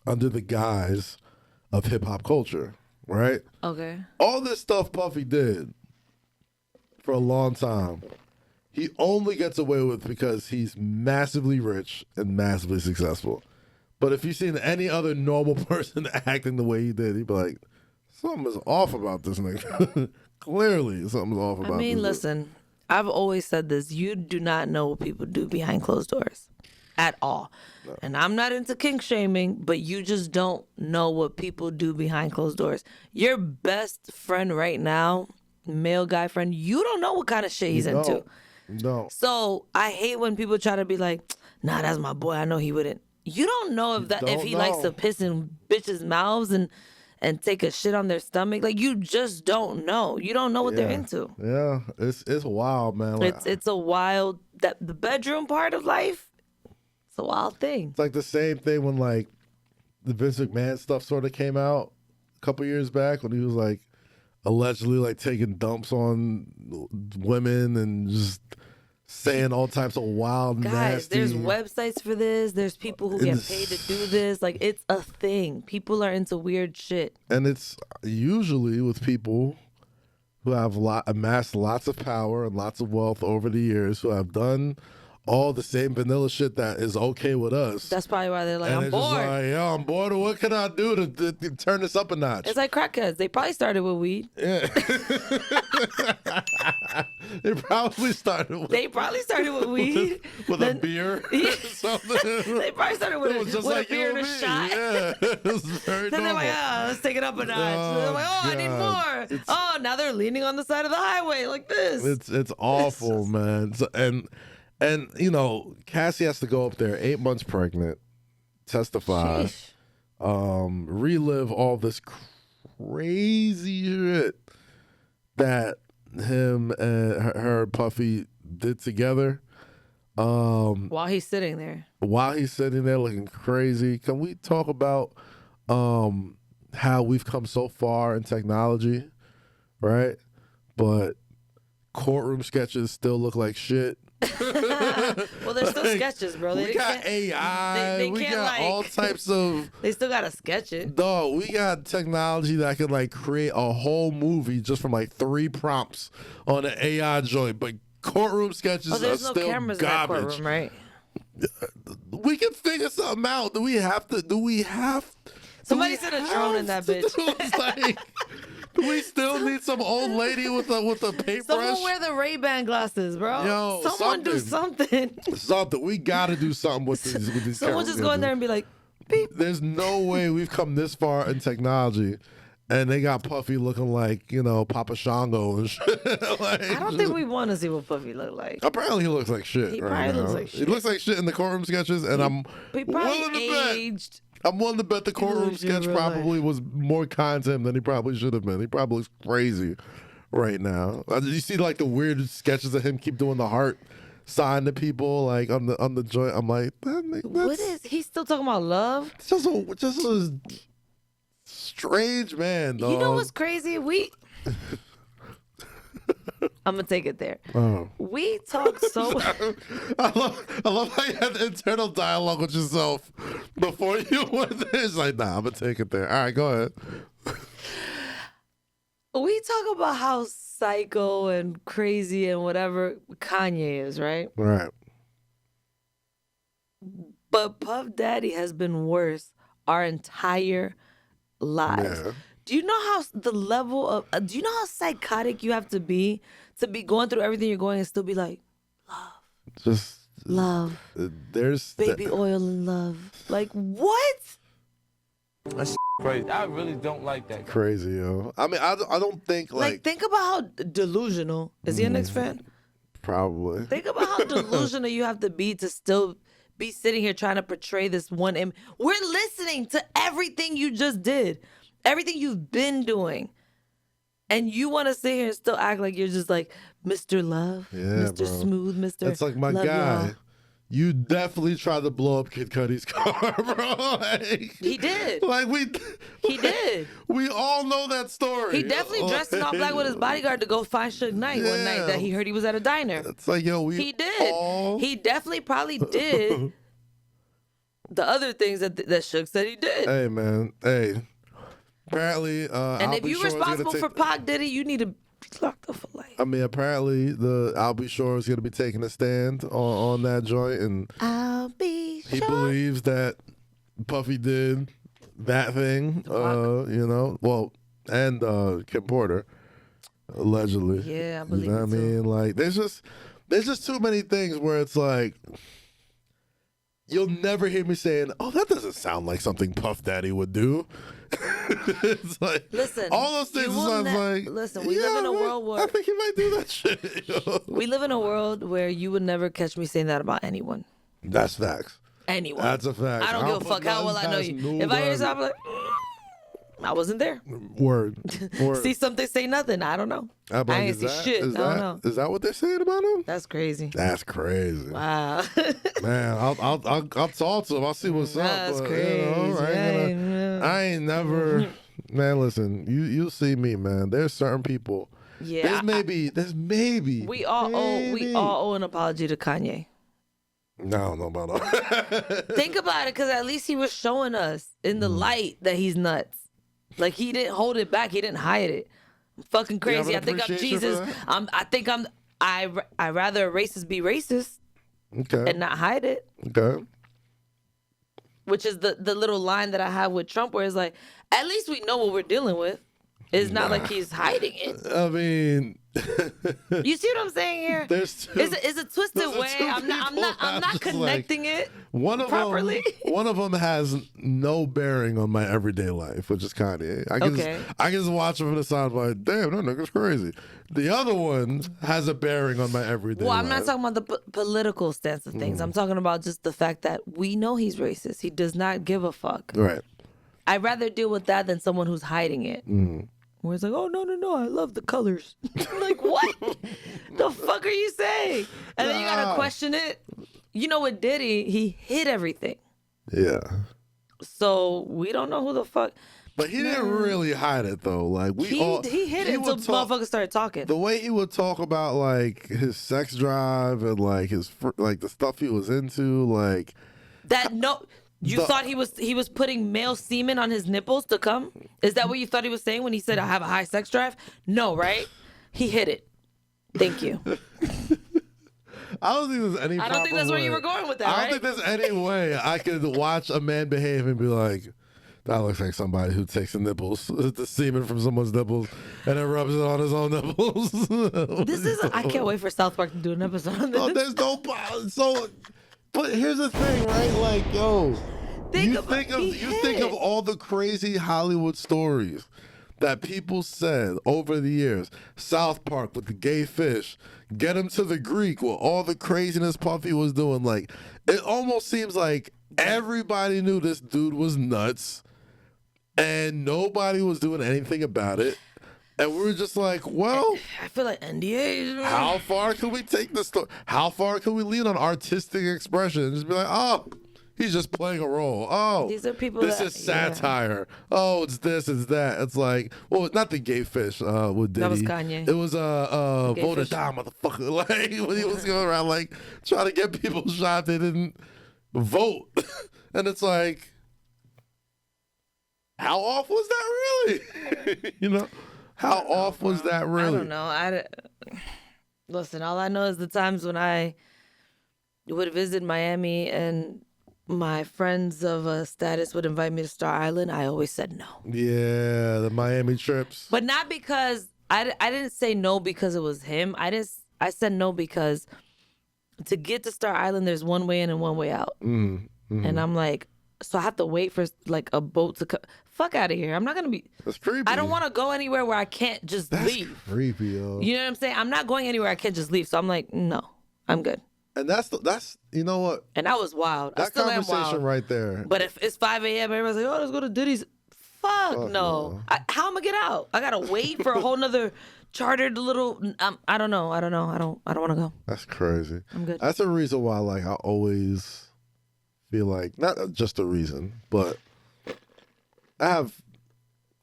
under the guise of hip-hop culture, right? Okay. All this stuff Puffy did for a long time, he only gets away with because he's massively rich and massively successful. But if you've seen any other normal person acting the way he did, he'd be like, something is off about this nigga. Clearly, something's off about this. I mean, listen, I've always said this. You do not know what people do behind closed doors. At all. No. And I'm not into kink shaming, but you just don't know what people do behind closed doors. Your best friend right now, male guy friend, you don't know what kind of shit he's into. No. So I hate when people try to be like, nah, that's my boy. I know he wouldn't. You don't know if he likes to piss in bitches' mouths and take a shit on their stomach. Like, you just don't know. You don't know what they're into. Yeah, it's wild, man. Like, it's a wild, that the bedroom part of life. It's a wild thing. It's like the same thing when, like, the Vince McMahon stuff sort of came out a couple years back when he was like, allegedly like taking dumps on women and just saying all types of wild, Guys, nasty. there's websites for this. There's people who get paid to do this. Like, it's a thing. People are into weird shit. And it's usually with people who have amassed lots of power and lots of wealth over the years, who have done all the same vanilla shit that is okay with us. That's probably why they're like, and I'm they're bored. just like, yo, I'm bored. What can I do to turn this up a notch? It's like crackheads. They probably started with weed. Yeah. They probably started with weed. with a beer or something. They probably started with, It was just with like a beer you and a me. shot. Yeah. It was very Then they're normal. like, let's take it up a notch. Oh, They're like, I need God. more. Now they're leaning on the side of the highway like this. It's awful, man. So, and you know, Cassie has to go up there 8 months pregnant, testify, Sheesh. relive all this crazy shit that him and her Puffy did together. While he's sitting there. While he's sitting there looking crazy, can we talk about how we've come so far in technology, right? But courtroom sketches still look like shit. Well, they're still sketches, bro. We got AI. they We can't, got all types of. They still gotta sketch it. Dog, we got technology that can like create a whole movie just from like 3 prompts on an AI joint. But courtroom sketches are There's no still cameras in that garbage. courtroom, right? We can figure something out. Do we have? Somebody sent a drone in that bitch. It's like, do we still need some old lady with a paintbrush? Someone wear the Ray-Ban glasses, bro. Yo, Someone do something. Something. We got to do something with these. Someone just go in there and be like, beep. There's no way we've come this far in technology, and they got Puffy looking like, you know, Papa Shango and shit. Like, I don't think we want to see what Puffy look like. Apparently, he looks like shit. He right probably now. looks like He shit. looks like shit in the courtroom sketches, and I'm He willing to probably bet. aged. I'm willing to bet the courtroom looks in sketch real probably was more kind to him than he probably should have been. He probably looks crazy right now. You see like the weird sketches of him keep doing the heart sign to people like on the joint. I'm like, What is he still talking about? Love? just a strange man, dog. You know what's crazy? I'm gonna take it there. Oh. We talk so. I love how you had the internal dialogue with yourself before you went there. It's like, nah, I'm gonna take it there. All right, go ahead. We talk about how psycho and crazy and whatever Kanye is, right? Right. But Puff Daddy has been worse our entire lives. Yeah. Do you know how the level of? Do you know how psychotic you have to be going through everything you're going and still be like, Just love, there's baby oil and love? Like what? That's crazy. I really don't like that. crazy, yo. I mean, I don't think Like like think about how delusional. Is he a Knicks fan? probably. Think about how delusional you have to be to still be sitting here trying to portray this one image. We're listening to everything you just did, everything you've been doing. And you want to sit here and still act like you're just like Mr. Love, Yeah, Mr. bro. Smooth, Mr. That's like my Love guy. y'all. You definitely tried to blow up Kid Cudi's car, bro. Like, He did. Like He did. We all know that story. He definitely dressed in all black with his bodyguard to go find Suge Knight one night that he heard he was at a diner. It's like, yo, we He did. all He definitely probably did the other things that Suge said he did. Hey, man. Hey. Apparently, And I'll if Be you're Sure is gonna responsible take- for Pac Diddy, you need to be locked up for life. I mean, apparently, I'll Be Sure is going to be taking a stand on that joint, and I'll be he sure. believes that Puffy did that thing. You know, well, and Kim Porter, allegedly. Yeah, I believe You know what I it too. mean? Like, there's just too many things where it's like, you'll never hear me saying, "Oh, that doesn't sound like something Puff Daddy would do." It's like, Listen, all those things you will sounds like. listen, we live in a man, world where I think he might do that shit. Yo. we live in a world where you would never catch me saying that about anyone. That's facts. Anyone. That's a fact. I don't give a put fuck how well nothing I know past you. If I hear nobody. something, I'm like, I wasn't there. Word. See something, say nothing. I don't know. I'm like, I ain't is see that- shit. I Is don't know. Is that what they're saying about him? That's crazy. That's crazy. Wow. Man, I'll talk to him. I'll see what's up. That's but, crazy. You know, I ain't know. I ain't never. Man, listen, you'll see me, man. There's certain people. Yeah. There's maybe. We all owe an apology to Kanye. No, I don't know about that. Think about it, because at least he was showing us in the light that he's nuts. Like, he didn't hold it back. He didn't hide it. I'm fucking crazy. I think I'm Jesus. I rather a racist be racist and not hide it. Okay. Which is the little line that I have with Trump, where it's like, at least we know what we're dealing with. It's not like he's hiding it. I mean, you see what I'm saying here? There's it's a twisted way. I'm not connecting it properly. One of them has no bearing on my everyday life, which is Kanye. I can just watch him from the side like, damn, that nigga's crazy. The other one has a bearing on my everyday life. I'm not talking about the political stance of things. I'm talking about just the fact that we know he's racist. He does not give a fuck. Right. I'd rather deal with that than someone who's hiding it. Where it's like, oh, no, I love the colors. Like, what? The fuck are you saying? And then you gotta question it. You know, with Diddy, he hid everything. Yeah. So we don't know who the fuck. But he didn't really hide it though. Like he hid it until motherfuckers started talking. The way he would talk about like his sex drive and like the stuff he was into, like that. No. You thought he was putting male semen on his nipples to come? Is that what you thought he was saying when he said, I have a high sex drive? No, right? He hid it. Thank you. I don't think there's any I don't think that's where you were going with that, I don't think there's any way I could watch a man behave and be like, that looks like somebody who takes the semen from someone's nipples and then rubs it on his own nipples. I can't wait for South Park to do an episode on this. No, there's no... So... But here's the thing, right? Like, yo, you think of all the crazy Hollywood stories that people said over the years. South Park with the gay fish, Get Him to the Greek with all the craziness Puffy was doing. Like, it almost seems like everybody knew this dude was nuts, and nobody was doing anything about it. And we were just like, well, I feel like NDAs. How far can we take this story? How far can we lean on artistic expression and just be like, oh, he's just playing a role. Oh, these are people. This is satire. Yeah. Oh, it's this, it's that. It's like, well, not the gay fish with Diddy. That was Kanye. It was vote it down, motherfucker. Like when he was going around like trying to get people shot, they didn't vote, and it's like, how off was that really? You know. How off was that really? I don't know. Listen, all I know is the times when I would visit Miami and my friends of status would invite me to Star Island, I always said no. Yeah, the Miami trips. But not because I didn't say no because it was him. I said no because to get to Star Island, there's one way in and one way out. Mm-hmm. And I'm like, so I have to wait for like a boat to come. Fuck out of here. I'm not going to be. That's creepy. I don't want to go anywhere where I can't just leave. That's creepy, yo. You know what I'm saying? I'm not going anywhere I can't just leave. So I'm like, no, I'm good. And that's you know what? And that was wild. That conversation right there. But if it's 5 a.m., everybody's like, oh, let's go to Diddy's. Fuck no. How am I get out? I got to wait for a whole nother chartered little. I don't know. I don't want to go. That's crazy. I'm good. That's a reason why, like, I always feel like, not just a reason, but I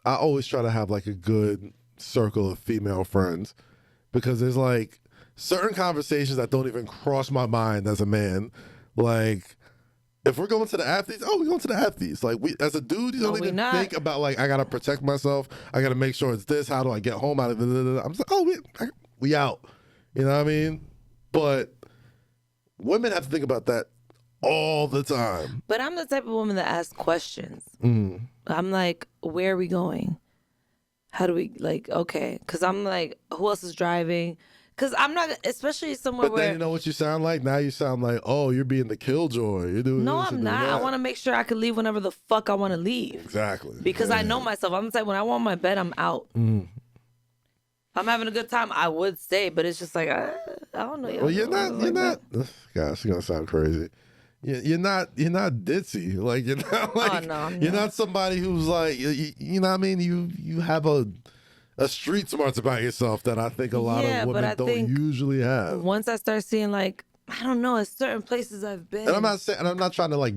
always try to have like a good circle of female friends, because there's like certain conversations that don't even cross my mind as a man. Like, if we're going to the athletes, we're going to the athletes. Like, we as a dude, you don't even think about like, I gotta protect myself. I gotta make sure it's this. How do I get home out of it? I'm just like, we out. You know what I mean? But women have to think about that all the time. But I'm the type of woman that asks questions. Mm. I'm like, where are we going? How do we, like, okay. Because I'm like, who else is driving? Because I'm not, especially somewhere where... But then you know what you sound like? Now you sound like, oh, you're being the killjoy. You're doing No, I'm not. I want to make sure I can leave whenever the fuck I want to leave. Exactly. Because I know myself. I'm the type, when I want my bed, I'm out. Mm. If I'm having a good time, I would stay. But it's just like, I don't know. Well, you're not. Gosh, it's going to sound crazy. You're not ditzy. Like, you're not like, you're not somebody who's like, you know what I mean? You have a street smarts about yourself that I think a lot of women don't usually have. Once I start seeing, like, I don't know, at certain places I've been. And I'm not saying, and I'm not trying to like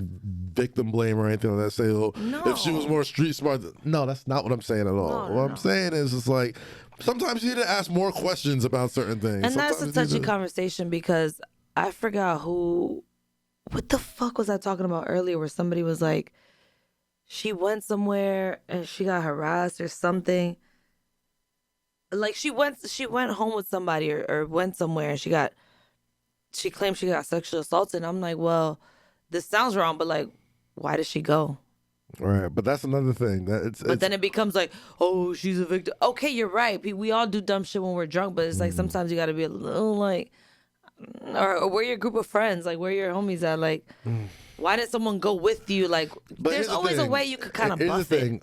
victim blame or anything like that. Say, oh, if she was more street smart. No, that's not what I'm saying at all. What I'm saying is it's like sometimes you need to ask more questions about certain things. And Sometimes that's a you touchy need to- conversation because I forgot what the fuck was I talking about earlier where somebody was like, she went somewhere and she got harassed or something. Like she went home with somebody or went somewhere and she claimed she got sexually assaulted. And I'm like, well, this sounds wrong, but like, why did she go? Right, but that's another thing. But then it becomes like, oh, she's a victim. Okay, you're right. We all do dumb shit when we're drunk, but it's like sometimes you got to be a little like, or where your group of friends, like where your homies at, like, why did someone go with you? Like, But there's here's the always a thing. way you could kind of Here's buff the it. thing.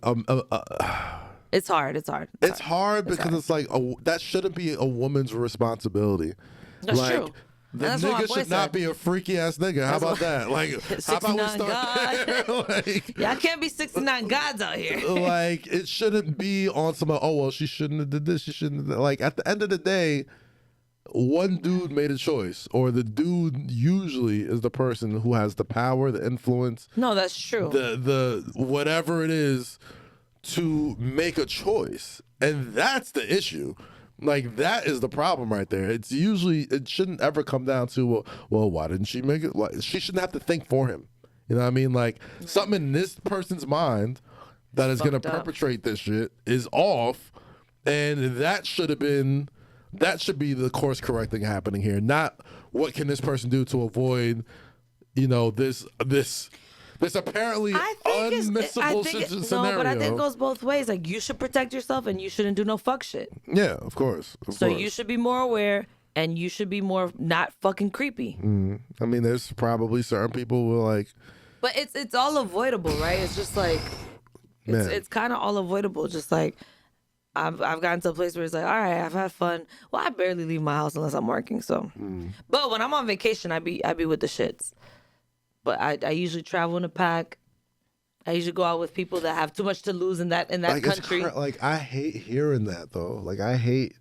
It's hard. It's hard. It's hard because it's like that shouldn't be a woman's responsibility. That's like, true. The And that's what my nigga boy should not said. be a freaky ass nigga. How about that? Like, how about we 69 start there? God. Like, Yeah, I can't be 69 gods out here. like it shouldn't be on some. Oh well, she shouldn't have did this. She shouldn't have did. Like at the end of the day, one dude made a choice, or the dude usually is the person who has the power, the influence, No, that's true. the whatever it is to make a choice, and that's the issue. Like that is the problem right there. It's usually it shouldn't ever come down to well why didn't she make it? Like, she shouldn't have to think for him. You know what I mean? Like something in this person's mind that is going to Fucked up. perpetrate this shit is off, and that should be the course correcting happening here. Not what can this person do to avoid, this apparently unmissable scenario. No, but I think it goes both ways. Like you should protect yourself and you shouldn't do no fuck shit. Yeah, of course. So you should be more aware and you should be more not fucking creepy. I mean, there's probably certain people who are like, But it's all avoidable, right? It's just like Man. it's kind of all avoidable. Just like I've gotten to a place where it's like, all right, I've had fun. Well, I barely leave my house unless I'm working. So, but when I'm on vacation, I be with the shits. But I usually travel in a pack. I usually go out with people that have too much to lose in that like, country. like I hate hearing that though. Like I hate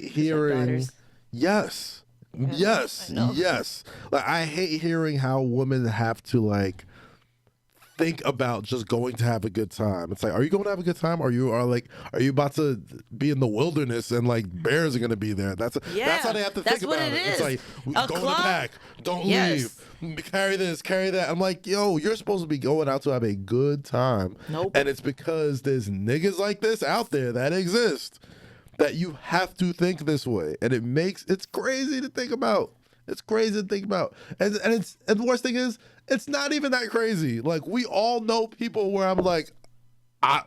hearing. daughters. Yes, yes, I know. yes. Like I hate hearing how women have to like think about just going to have a good time. It's like, are you going to have a good time? Are you about to be in the wilderness and like bears are going to be there? That's how they have to that's think what about it it. It's is. like A go in the club? pack, don't Yes. leave, carry this, carry that. I'm like, yo, you're supposed to be going out to have a good time. Nope. And it's because there's niggas like this out there that exist that you have to think this way, and it's crazy to think about. It's crazy to think about, and the worst thing is, it's not even that crazy. Like we all know people where I'm like, I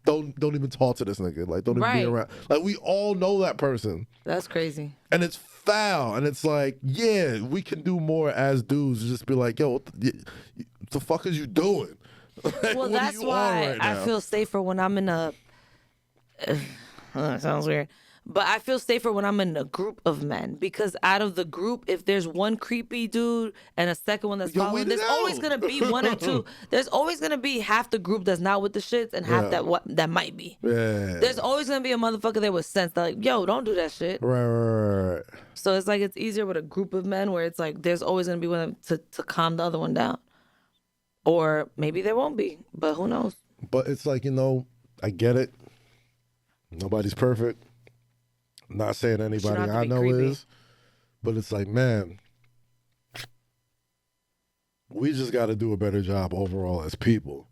don't even talk to this nigga. Like don't even be Right. around. Like we all know that person, That's crazy. and it's foul. And it's like, yeah, we can do more as dudes. Just be like, yo, what the fuck is you doing? Like, Well, what are that's you on why right I now? feel safer when I'm in a. It sounds weird, but I feel safer when I'm in a group of men because out of the group, if there's one creepy dude and a second one that's Yo, following, weed it there's always out. gonna be one or two. There's always gonna be half the group that's not with the shits and half that might be. Yeah. There's always gonna be a motherfucker there with sense that like, yo, don't do that shit. Right. So it's like it's easier with a group of men where it's like there's always gonna be one to calm the other one down, or maybe there won't be, but who knows? But it's like, I get it. Nobody's perfect. I'm not saying anybody have to I be know creepy. is. But it's like, man, we just got to do a better job overall as people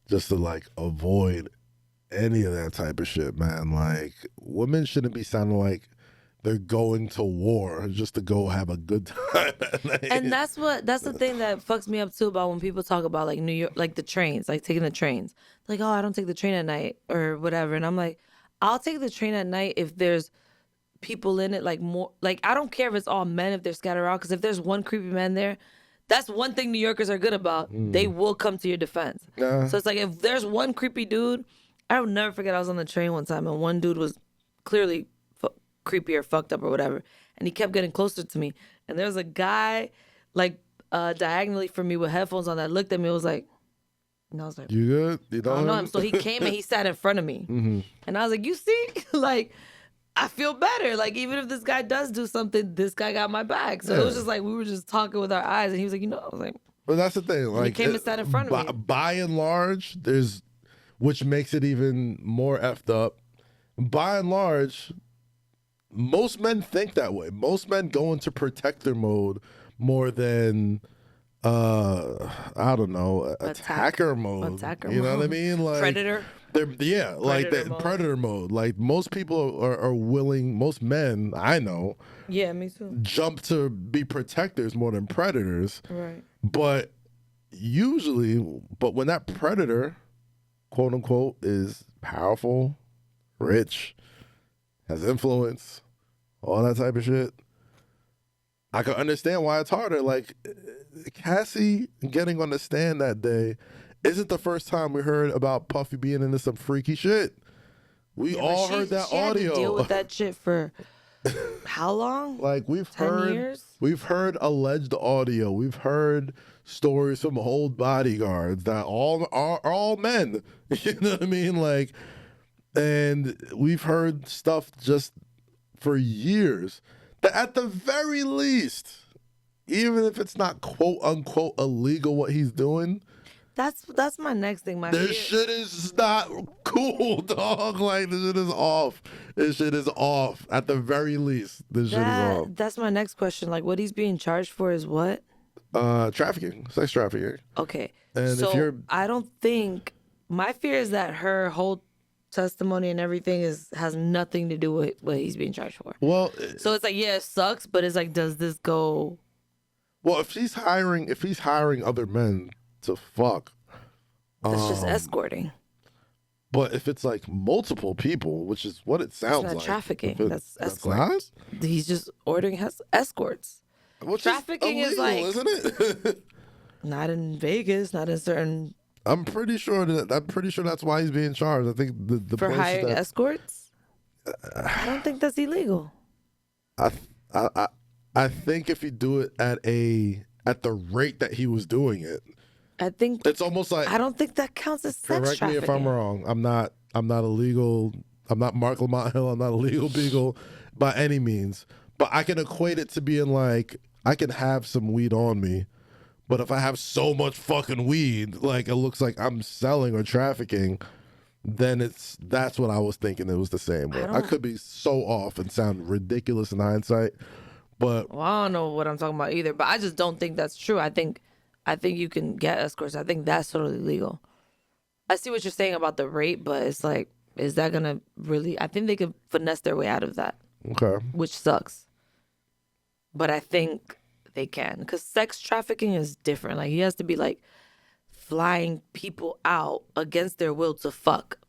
just to like avoid any of that type of shit, man. Like, women shouldn't be sounding like they're going to war just to go have a good time. And that's the thing that fucks me up too about when people talk about like New York, like the trains, like taking the trains. Like, oh, I don't take the train at night or whatever. And I'm like, I'll take the train at night if there's people in it, like more, like I don't care if it's all men if they're scattered around. Because if there's one creepy man there, that's one thing New Yorkers are good about. They will come to your defense. So it's like if there's one creepy dude, I will never forget. I was on the train one time and one dude was clearly creepy or fucked up or whatever, and he kept getting closer to me. And there was a guy like diagonally from me with headphones on that looked at me and was like, and I was like, You good? You I don't know him. So he came and he sat in front of me. And I was like, you see, like, I feel better. Like, even if this guy does do something, this guy got my back. So it was just like, we were just talking with our eyes. And he was like, I was like, But that's the thing. Like, came and sat in front of me. By and large, which makes it even more effed up. By and large, most men think that way. Most men go into protector mode more than I don't know, attacker mode. You know what I mean? Like Predator. Like that predator mode. Like most people are willing, most men I know, yeah, me too, jump to be protectors more than predators. Right. But when that predator, quote unquote, is powerful, rich, has influence, all that type of shit, I can understand why it's harder. Like, Cassie getting on the stand that day isn't the first time we heard about Puffy being into some freaky shit. We all heard that she audio. Had to deal with that shit for how long? Like, 10 years? We've heard alleged audio. We've heard stories from old bodyguards that all are all men. You know what I mean? Like, and we've heard stuff just for years that at the very least, even if it's not quote unquote illegal what he's doing, that's my next thing. This shit is not cool, dog. Like, this shit is off. This shit is off. At the very least, this shit is off. That's my next question. Like, what he's being charged for is what? Trafficking, sex trafficking. Okay. And so if you're, I don't think, my fear is that her whole testimony and everything has nothing to do with what he's being charged for. well, So it's like, yeah, it sucks, but it's like, does this go? well, if he's hiring other men to fuck, That's just escorting. but if it's like multiple people, which is what it sounds That's not like, trafficking. That's escorts. He's just ordering escorts. Which Trafficking is illegal, like- isn't it? Not in Vegas, not in certain I'm pretty sure that's why he's being charged. I think the for places hiring that, escorts. I don't think that's illegal. I think if you do it at the rate that he was doing it, I think it's almost like, I don't think that counts as sex correct me trafficking. if I'm wrong. I'm not illegal. I'm not Mark Lamont Hill. I'm not a legal beagle by any means. But I can equate it to being like, I can have some weed on me, but if I have so much fucking weed, like it looks like I'm selling or trafficking, then that's what I was thinking it was the same way. I could be so off and sound ridiculous in hindsight, but Well, I don't know what I'm talking about either, but I just don't think that's true. I think you can get escorts. I think that's totally legal. I see what you're saying about the rate, but it's like, is that gonna really? I think they could finesse their way out of that, okay. which sucks. But I think they can, because sex trafficking is different. Like, he has to be like flying people out against their will to fuck.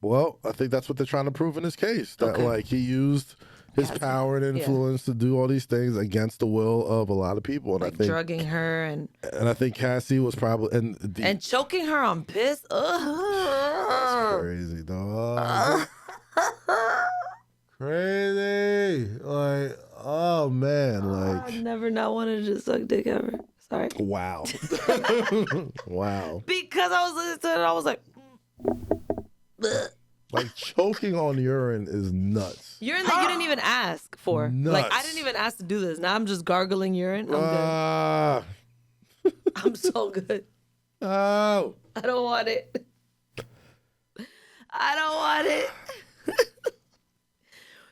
Well, I think that's what they're trying to prove in his case. That Okay. like he used his power and influence to do all these things against the will of a lot of people. And Like I think drugging her and I think Cassie was probably and choking her on piss. Ugh. crazy, dog. Crazy. Like, oh man, like I've never not wanted to suck dick ever. Sorry. wow. Wow. Because I was listening to it and I was like, "Bleh." Like choking on urine is nuts. Urine that you didn't even ask for. Like, I Nuts. didn't even ask to do this. Now I'm just gargling urine. I'm good. Ah. I'm so good. Oh. I don't want it. I don't want it.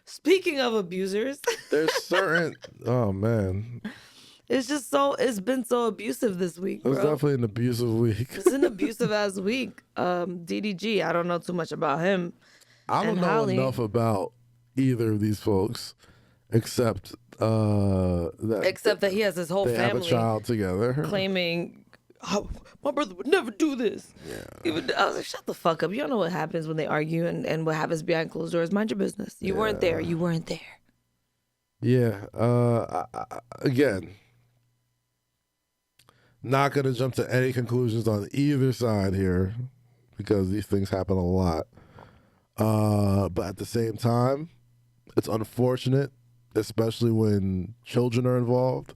Speaking of abusers, There's certain oh man. it's been so abusive this week, It was bro. definitely an abusive week. It's an abusive ass week. DDG, I don't know too much about him. I don't And know Halle. enough about either of these folks except that he has his whole they have a family child together. claiming, oh, my brother would never do this. I was like, shut the fuck up. You don't know what happens when they argue and what happens behind closed doors. Mind your business. You weren't there. You weren't there. Yeah. Again, not gonna jump to any conclusions on either side here because these things happen a lot. But at the same time, it's unfortunate, especially when children are involved,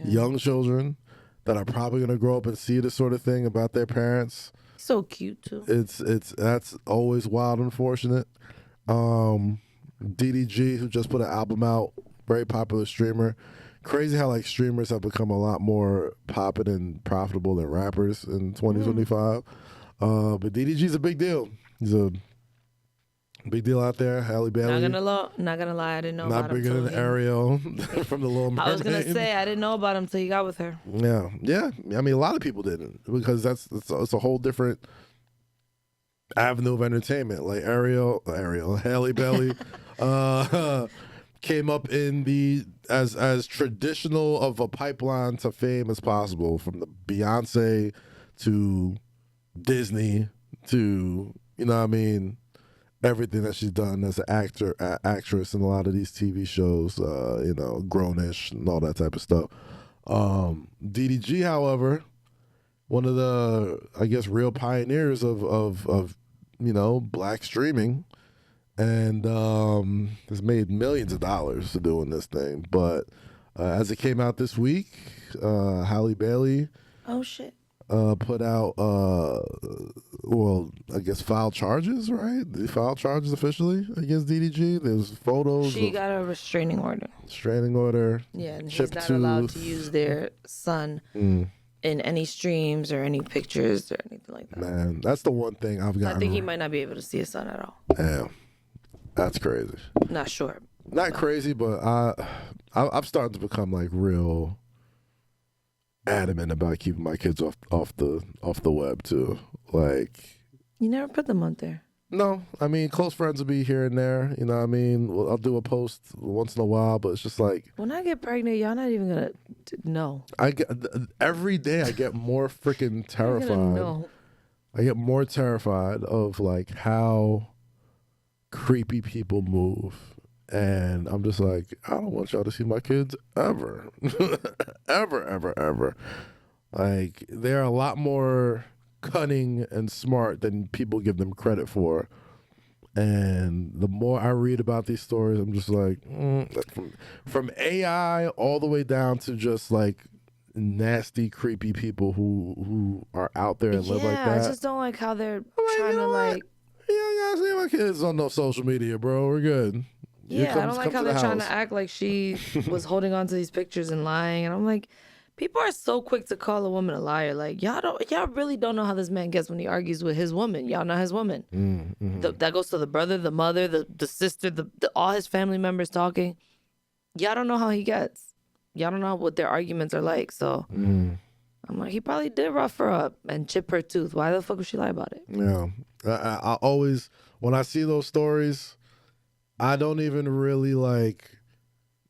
young children that are probably gonna grow up and see this sort of thing about their parents. So cute too. That's always wild, unfortunate. DDG, who just put an album out, very popular streamer, crazy how like streamers have become a lot more poppin' and profitable than rappers in 2025. But DDG's a big deal. He's a big deal out there. Halle Bailey. Not gonna lie, I didn't know Not about him. bigger than Ariel from the Little Mermaid. I was gonna say I didn't know about him until you got with her. Yeah. I mean, a lot of people didn't because it's a whole different avenue of entertainment. Like Halle Bailey came up in the as traditional of a pipeline to fame as possible, from the Beyonce to Disney to, you know what I mean, everything that she's done as an actress in a lot of these TV shows, you know, Grownish and all that type of stuff. DDG, however, one of the, I guess, real pioneers of you know, black streaming, and has made millions of dollars doing this thing. But as it came out this week, Halle Bailey put out, well, I guess filed charges, right? They filed charges officially against DDG. There's photos. She got a restraining order. Restraining order. Yeah, and he's not allowed to use their son in any streams or any pictures or anything like that. Man, that's the one thing I've gotten. I think he might not be able to see his son at all. Damn, that's crazy. Not sure. Not crazy, but I've started to become like real adamant about keeping my kids off the web too. Like, you never put them on there. No, I mean, close friends will be here and there. You know what I mean? I'll do a post once in a while, but it's just like, when I get pregnant, y'all not even gonna know. Every day I get more freaking terrified. No. I get more terrified of like how creepy people move. And I'm just like, I don't want y'all to see my kids ever. ever. Like, they're a lot more cunning and smart than people give them credit for. And the more I read about these stories, I'm just like, from AI all the way down to just like nasty, creepy people who are out there and live like that. I just don't like how they're trying to like. You don't gotta see my kids on no social media, bro. We're good. Yeah, I don't like how they're trying to act like she was holding on to these pictures and lying. And I'm like, people are so quick to call a woman a liar. Like, y'all really don't know how this man gets when he argues with his woman. Y'all not his woman. That goes to the brother, the mother, the sister, all his family members talking. Y'all don't know how he gets. Y'all don't know what their arguments are like. So I'm like, he probably did rough her up and chip her tooth. Why the fuck would she lie about it? Yeah. I always, when I see those stories, I don't even really like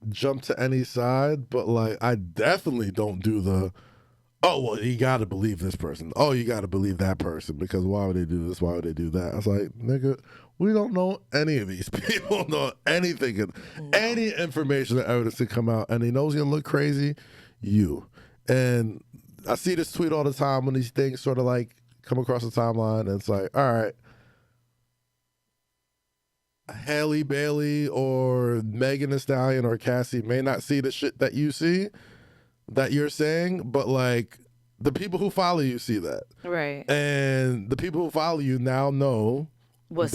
jump to any side, but like I definitely don't do the, oh, well, you got to believe this person. Oh, you got to believe that person, because why would they do this? Why would they do that? I was like, nigga, we don't know any of these people, know anything, any information or evidence to come out, and he knows you're gonna look crazy, you. And I see this tweet all the time when these things sort of like come across the timeline, and it's like, all right, Halle Bailey or Megan Thee Stallion or Cassie may not see the shit that you see, that you're saying, but like the people who follow you see that. Right. And the people who follow you now know where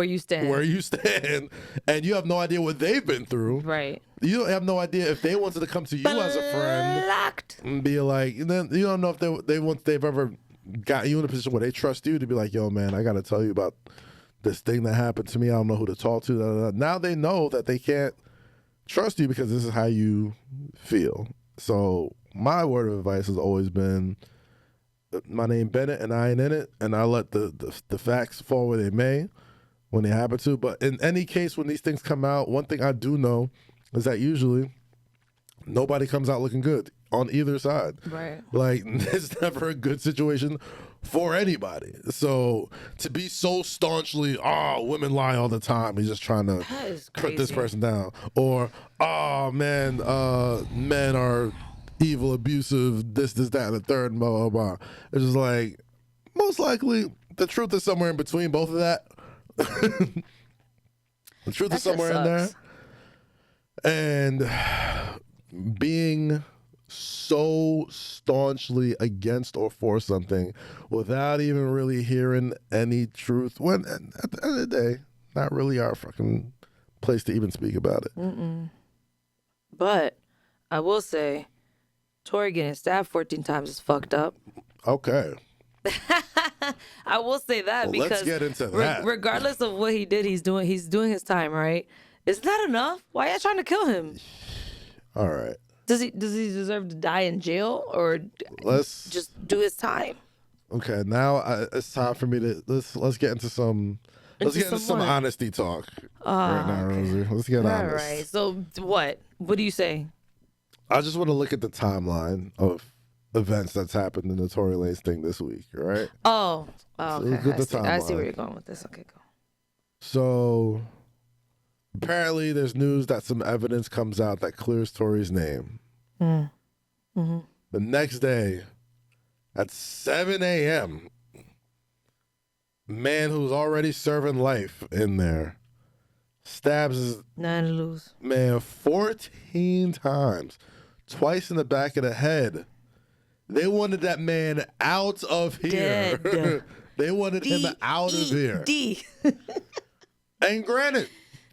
you stand. Where you stand. And you have no idea what they've been through. Right. You don't have no idea if they wanted to come to you as a friend and be like, and then you don't know if they've ever got you in a position where they trust you to be like, yo, man, I got to tell you about this thing that happened to me. I don't know who to talk to. Now they know that they can't trust you because this is how you feel. So my word of advice has always been, my name Bennett and I ain't in it, and I let the facts fall where they may when they happen to. But in any case, when these things come out, one thing I do know is that usually nobody comes out looking good on either side. Right. Like, it's never a good situation for anybody. So to be so staunchly, women lie all the time, he's just trying to put this person down. Or, man, men are evil, abusive, this, that, and the third, blah, blah, blah. It's just like, most likely, the truth is somewhere in between both of that. The truth is somewhere in there. And being so staunchly against or for something without even really hearing any truth, when at the end of the day, not really our fucking place to even speak about it. But I will say, Tory getting stabbed 14 times is fucked up. Okay. I will say that Well, because let's get into that. Regardless of what he did, he's doing his time, right? Is that enough? Why are you trying to kill him? All right. Does he deserve to die in jail or Let's just do his time? Okay, now it's time for me to let's get into some what? honesty talk right now, Rosy. Let's get All honest. right. So what? What do you say? I just want to look at the timeline of events that's happened in the Tory Lanez thing this week, all right? Oh, So okay. look at the I see where timeline. you're going with this. Okay, go. So apparently there's news that some evidence comes out that clears Tory's name. Mm-hmm. The next day at 7 a.m., man who's already serving life in there stabs his 9 to lose. man 14 times, twice in the back of the head. They wanted that man out of here. Dead. They wanted him out of here. D. And granted,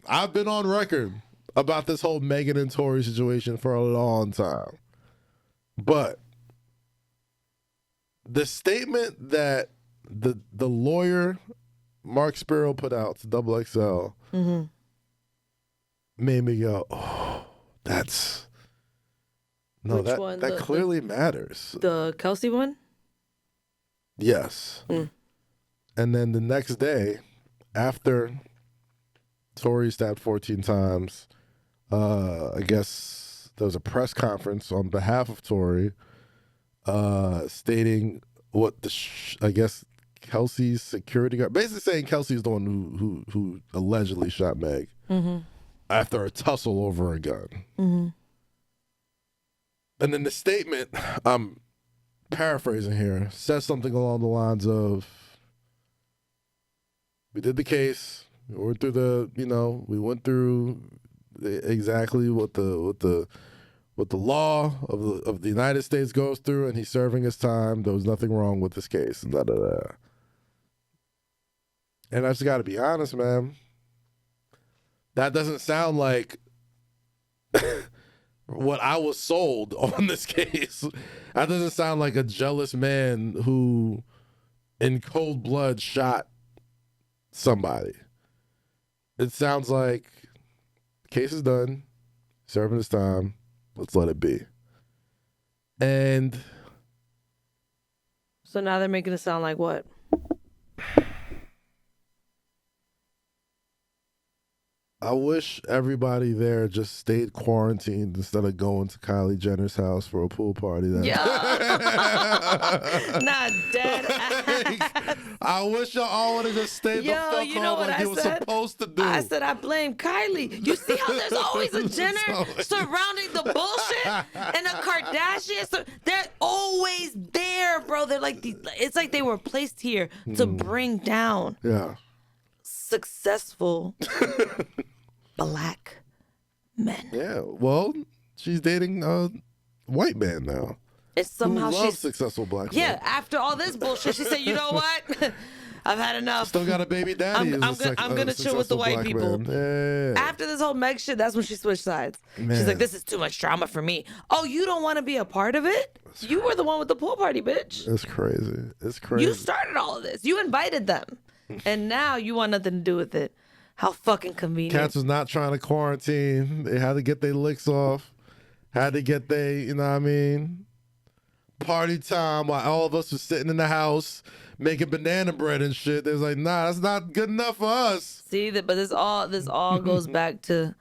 I've been on record about this whole Megan and Tory situation for a long time. But the statement that the lawyer Mark Spiro put out to Double XL made me go, oh, that's no, Which one? that clearly matters. The Kelsey one? Yes. And then the next day, after Tory stabbed 14 times, I guess there was a press conference on behalf of Tory stating what I guess Kelsey's security guard, basically saying Kelsey's the one who allegedly shot Meg after a tussle over a gun. And then the statement, I'm paraphrasing here, says something along the lines of, we did the case, we went through exactly what the law of the United States goes through, and he's serving his time. There was nothing wrong with this case. And And I just got to be honest, man. That doesn't sound like what I was sold on this case. That doesn't sound like a jealous man who, in cold blood, shot somebody. It sounds like the case is done, serving his time. Let's let it be. And So now they're making it sound like what? I wish everybody there just stayed quarantined instead of going to Kylie Jenner's house for a pool party. Yeah. Not dead ass. I wish y'all all would have just stayed the fuck you know home what like I you were said? supposed to do. I said I blame Kylie. You see how there's always a Jenner surrounding the bullshit and a Kardashian. So they're always there, bro. They're like it's like they were placed here to bring down successful black men. Yeah, well, she's dating a white man now. It's somehow who loves she's successful black yeah. men. After all this bullshit, she said, "You know what? I've had enough. Still got a baby daddy. I'm gonna chill with the white people." Yeah. After this whole Meg shit, that's when she switched sides. Man. She's like, "This is too much drama for me." Oh, you don't want to be a part of it? You were the one with the pool party, bitch. It's crazy. It's crazy. You started all of this. You invited them, and now you want nothing to do with it. How fucking convenient. Cats was not trying to quarantine. They had to get their licks off. Had to get their, you know what I mean, party time while all of us were sitting in the house making banana bread and shit. They was like, nah, that's not good enough for us. See that, but this all goes back to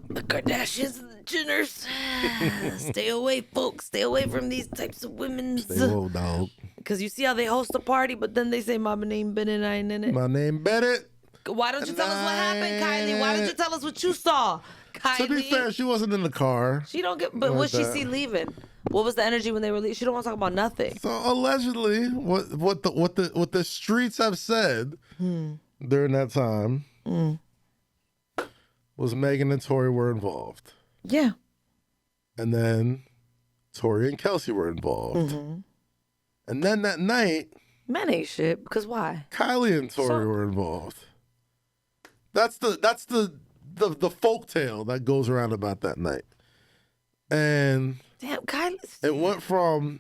the Kardashians and the Jenners. Stay away, folks. Stay away from these types of women. Stay low, dog. Because you see how they host a party, but then they say, "My name Bennett, I ain't in it." My name Bennett. Why don't you tell us what happened, Kylie? Why don't you tell us what you saw, Kylie? To be fair, she wasn't in the car. She don't get. But Like what she that. see leaving? What was the energy when they were leaving? She don't want to talk about nothing. So allegedly, what the streets have said during that time was Megan and Tory were involved, Yeah. and then Tory and Kelsey were involved, and then that night Men ain't shit. Because why? Kylie and Tory So- were involved. That's the the folk tale that goes around about that night. And damn, God. it went from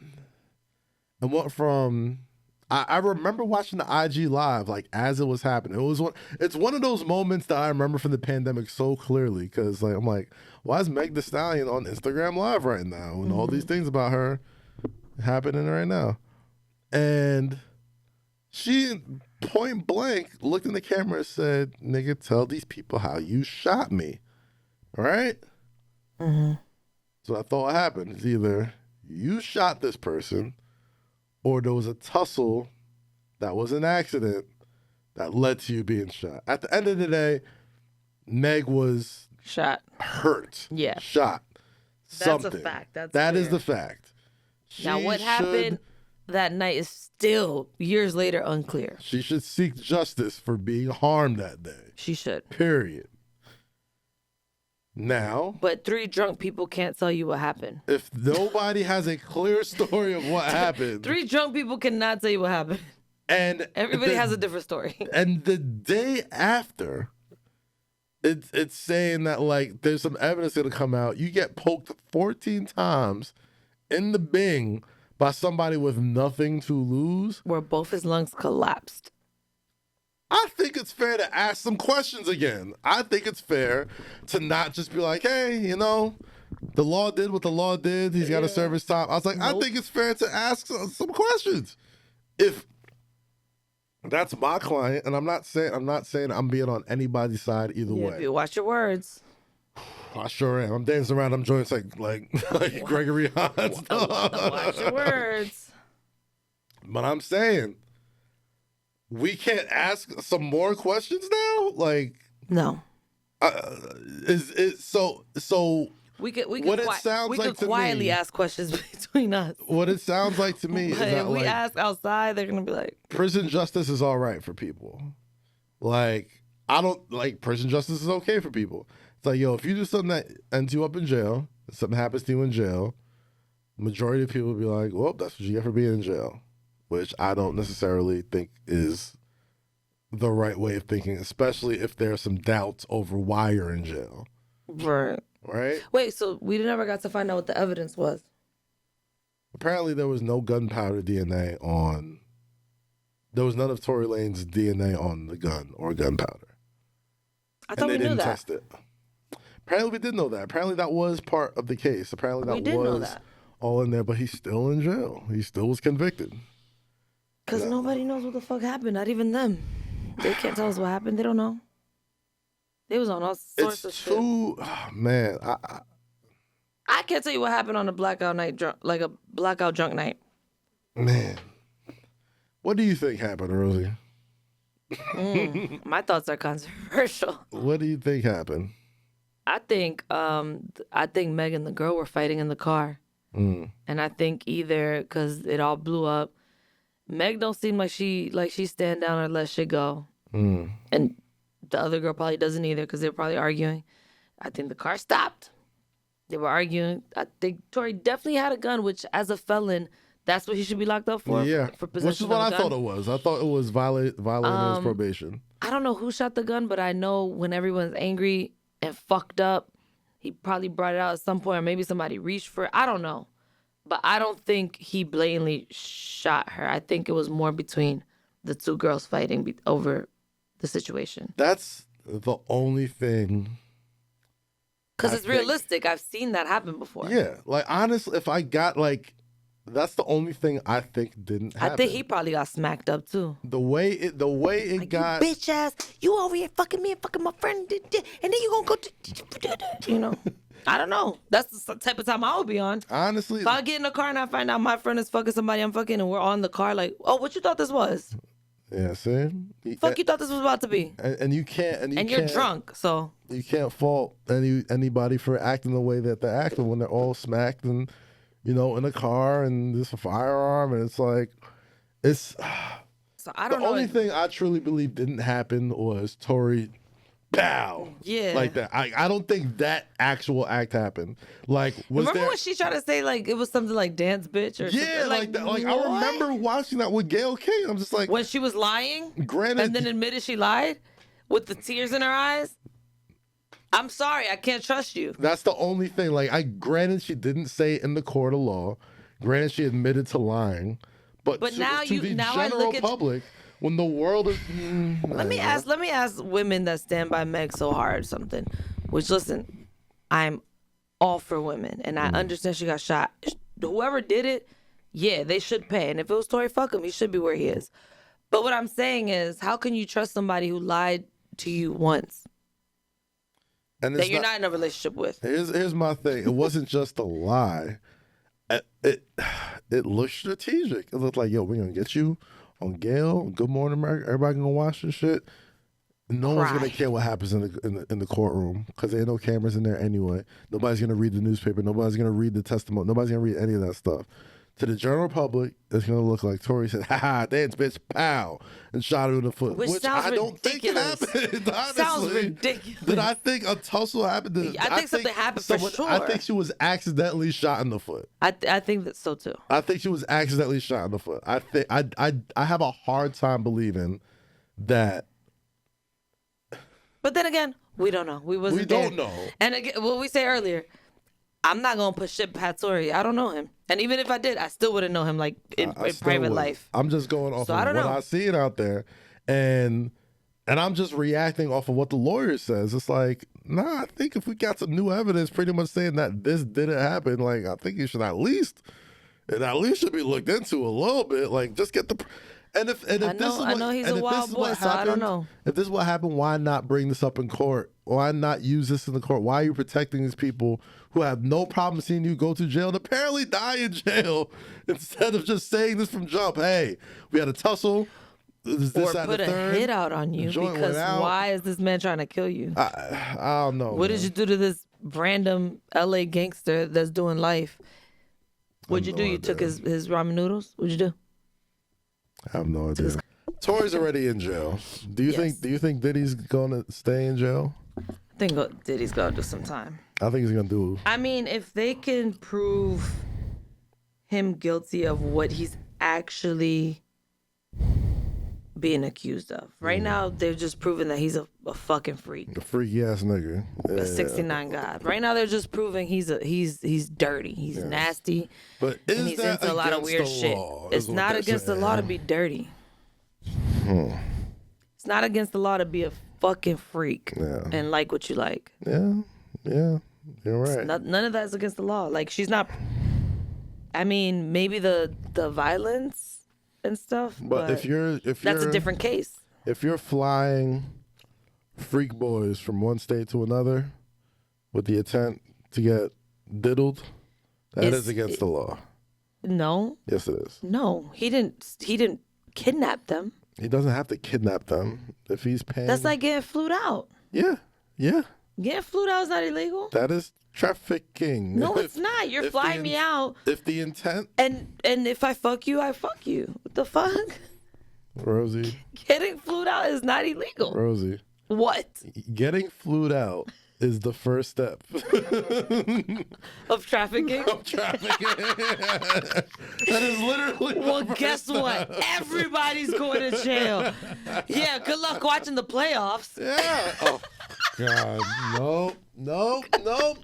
I remember watching the IG live like as it was happening. It's one of those moments that I remember from the pandemic so clearly because like I'm like, why is Meg Thee Stallion on Instagram live right now and all these things about her happening right now? And she point blank looked in the camera and said, "Nigga, tell these people how you shot me." All right? Mm-hmm. So I thought what happened is either you shot this person or there was a tussle that was an accident that led to you being shot. At the end of the day, Meg was shot, hurt, yeah, shot. That's something. a fact. That clear. is the fact. Now, what happened that night is still years later unclear. She should seek justice for being harmed that day. She should. Period. Now, but 3 drunk people can't tell you what happened. If nobody has a clear story of what happened, 3 drunk people cannot tell you what happened. And everybody has a different story. And the day after, it's saying that like there's some evidence that'll come out. You get poked 14 times in the bing by somebody with nothing to lose, where both his lungs collapsed. I think it's fair to ask some questions again. I think it's fair to not just be like, hey, you know, the law did what the law did. He's got to serve his time. I was like, nope. I think it's fair to ask some questions. If that's my client, and I'm not saying I'm being on anybody's side either way. Watch your words. I sure am. I'm dancing around them joints like Gregory Hines. Watch your words. But I'm saying, we can't ask some more questions now? Like, no. Is it so we could quietly ask questions between us. What it sounds like to me is that if we ask outside, they're gonna be like, prison justice is all right for people. Like, I don't like prison justice is okay for people. It's like, yo, if you do something that ends you up in jail, something happens to you in jail, majority of people will be like, well, that's what you get for being in jail. Which I don't necessarily think is the right way of thinking, especially if there are some doubts over why you're in jail. Right? Wait, so we never got to find out what the evidence was? Apparently there was no gunpowder DNA on... There was none of Tory Lanez's DNA on the gun or gunpowder. I thought we knew that. They didn't test it. Apparently we did know that. Apparently that was part of the case. Apparently that was all in there, but he's still in jail. He still was convicted. Because nobody knows what the fuck happened. Not even them. They can't tell us what happened. They don't know. They was on all sorts of shit. Oh, man. I can't tell you what happened on a blackout night, like a blackout drunk night. Man. What do you think happened, Rosy? My thoughts are controversial. What do you think happened? I think Meg and the girl were fighting in the car. And I think either because it all blew up, Meg don't seem like she stand down or let shit go. And the other girl probably doesn't either because they were probably arguing. I think the car stopped. They were arguing. I think Tory definitely had a gun, which as a felon, that's what he should be locked up for. Yeah, for possession which is what of a I thought it was. I thought it was violating his probation. I don't know who shot the gun, but I know when everyone's angry and fucked up, he probably brought it out at some point, or maybe somebody reached for it. I don't know. But I don't think he blatantly shot her. I think it was more between the 2 girls fighting over the situation. That's the only thing. Because it's realistic. I've seen that happen before. Yeah. Like, honestly, if I got, like, that's the only thing I think didn't happen. I think he probably got smacked up, too. The way it like, got... You bitch ass, you over here fucking me and fucking my friend, and then you gonna go, you know. I don't know. That's the type of time I would be on. Honestly. If I get in a car and I find out my friend is fucking somebody I'm fucking and we're on the car like, oh, what you thought this was? Yeah, see? Fuck you thought this was about to be. And you can't... And you're drunk, so... You can't fault anybody for acting the way that they're acting when they're all smacked and, you know, in a car and there's a firearm and it's like... It's... So I don't know. The only thing I truly believe didn't happen was Tory... Pow! Yeah. Like that. I don't think that actual act happened. Like, remember when she tried to say, like, it was something like dance bitch or something? Yeah, like that. Like, I remember watching that with Gayle King. I'm just like... When she was lying? Granted... And then admitted she lied? With the tears in her eyes? I'm sorry, I can't trust you. That's the only thing. Like, granted, she didn't say it in the court of law. Granted, she admitted to lying. But now to the I general look at public, when the world is... Let me ask women that stand by Meg so hard something. Which, listen, I'm all for women, and I understand she got shot. Whoever did it, yeah, they should pay. And if it was Tory, fuck him. He should be where he is. But what I'm saying is, how can you trust somebody who lied to you once and that you're not in a relationship with? Here's my thing. It wasn't just a lie. It looked strategic. It looked like, yo, we're gonna get you on Gale, Good Morning America. Everybody gonna watch this shit. No one's gonna care what happens in the courtroom because there ain't no cameras in there anyway. Nobody's gonna read the newspaper. Nobody's gonna read the testimony. Nobody's gonna read any of that stuff. To the general public, it's gonna look like Tory said, "Ha ha, dance, bitch, pow," and shot her in the foot. Which sounds I don't ridiculous. think it happened. Honestly. Sounds ridiculous. Did I think a tussle happened? I think something happened for sure. I think she was accidentally shot in the foot. I think that so too. I think she was accidentally shot in the foot. I think I have a hard time believing that. But then again, we don't know. We wasn't We there. don't know. And again, what we say earlier, I'm not gonna put shit past Tory. I don't know him, and even if I did, I still wouldn't know him like in I still private would. life. I'm just going off So of I don't what know. I see it out there, and I'm just reacting off of what the lawyer says. It's like, nah, I think if we got some new evidence, pretty much saying that this didn't happen, like I think it should at least be looked into a little bit. Like just get the. And if this is what, I know he's and a if wild this is boy, what so I don't happened- know. If this is what happened, why not bring this up in court? Why not use this in the court? Why are you protecting these people who have no problem seeing you go to jail and apparently die in jail instead of just saying this from jump? Hey, we had a tussle. This, Or that, put and the a third. hit out on you Joint because went out. why is this man trying to kill you? I don't know. What did you do to this random LA gangster that's doing life? What'd you do? You took his ramen noodles? What'd you do? I have no idea. Tory's already in jail. Do you Yes. think Diddy's gonna stay in jail? I think Diddy's gonna do some time. I think he's gonna do. I mean, if they can prove him guilty of what he's actually being accused of. Right now, they're just proving that he's a fucking freak. A freaky ass nigga. A 69 God. Right now, they're just proving he's dirty. He's nasty. But And is he's that into a lot of against weird the shit. law, is It's what not they're against the saying. law to be dirty. It's not against the law to be a fucking freak and like what you like. Yeah, you're right. None of that's against the law. Like, she's not. I mean, maybe the violence and stuff. But if you're that's a different case. If you're flying freak boys from one state to another with the intent to get diddled, that is against the law. No. Yes, it is. No, he didn't kidnap them. He doesn't have to kidnap them if he's paying. That's like getting flued out. Yeah. Getting flued out is not illegal. That is trafficking. No, it's not. You're if flying the me out. If the intent, And if I fuck you, I fuck you. What the fuck? Rosie, Getting flued out is not illegal. Rosie, What? getting flued out is the first step Of trafficking? of trafficking. That is literally. Well, guess what? Everybody's going to jail. Yeah, good luck watching the playoffs. Yeah. Oh God, no.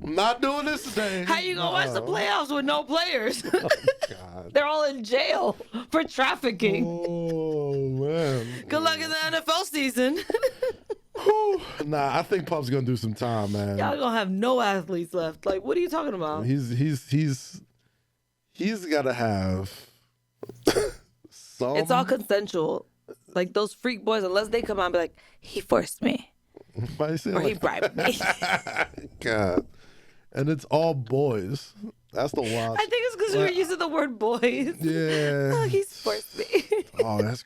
I'm not doing this today. How you gonna watch the playoffs with no players? God. They're all in jail for trafficking. Oh man. Good luck in the NFL season. Whew. Nah, I think Pup's gonna do some time, man. Y'all gonna have no athletes left. Like, what are you talking about? He's gotta have some. It's all consensual. Like, those freak boys, unless they come out and be like, he forced me Why you say it or he like bribed me. God. And it's all boys. That's the wild. I think it's because we were using the word boys. Yeah. Oh, he's forced me. Oh, that's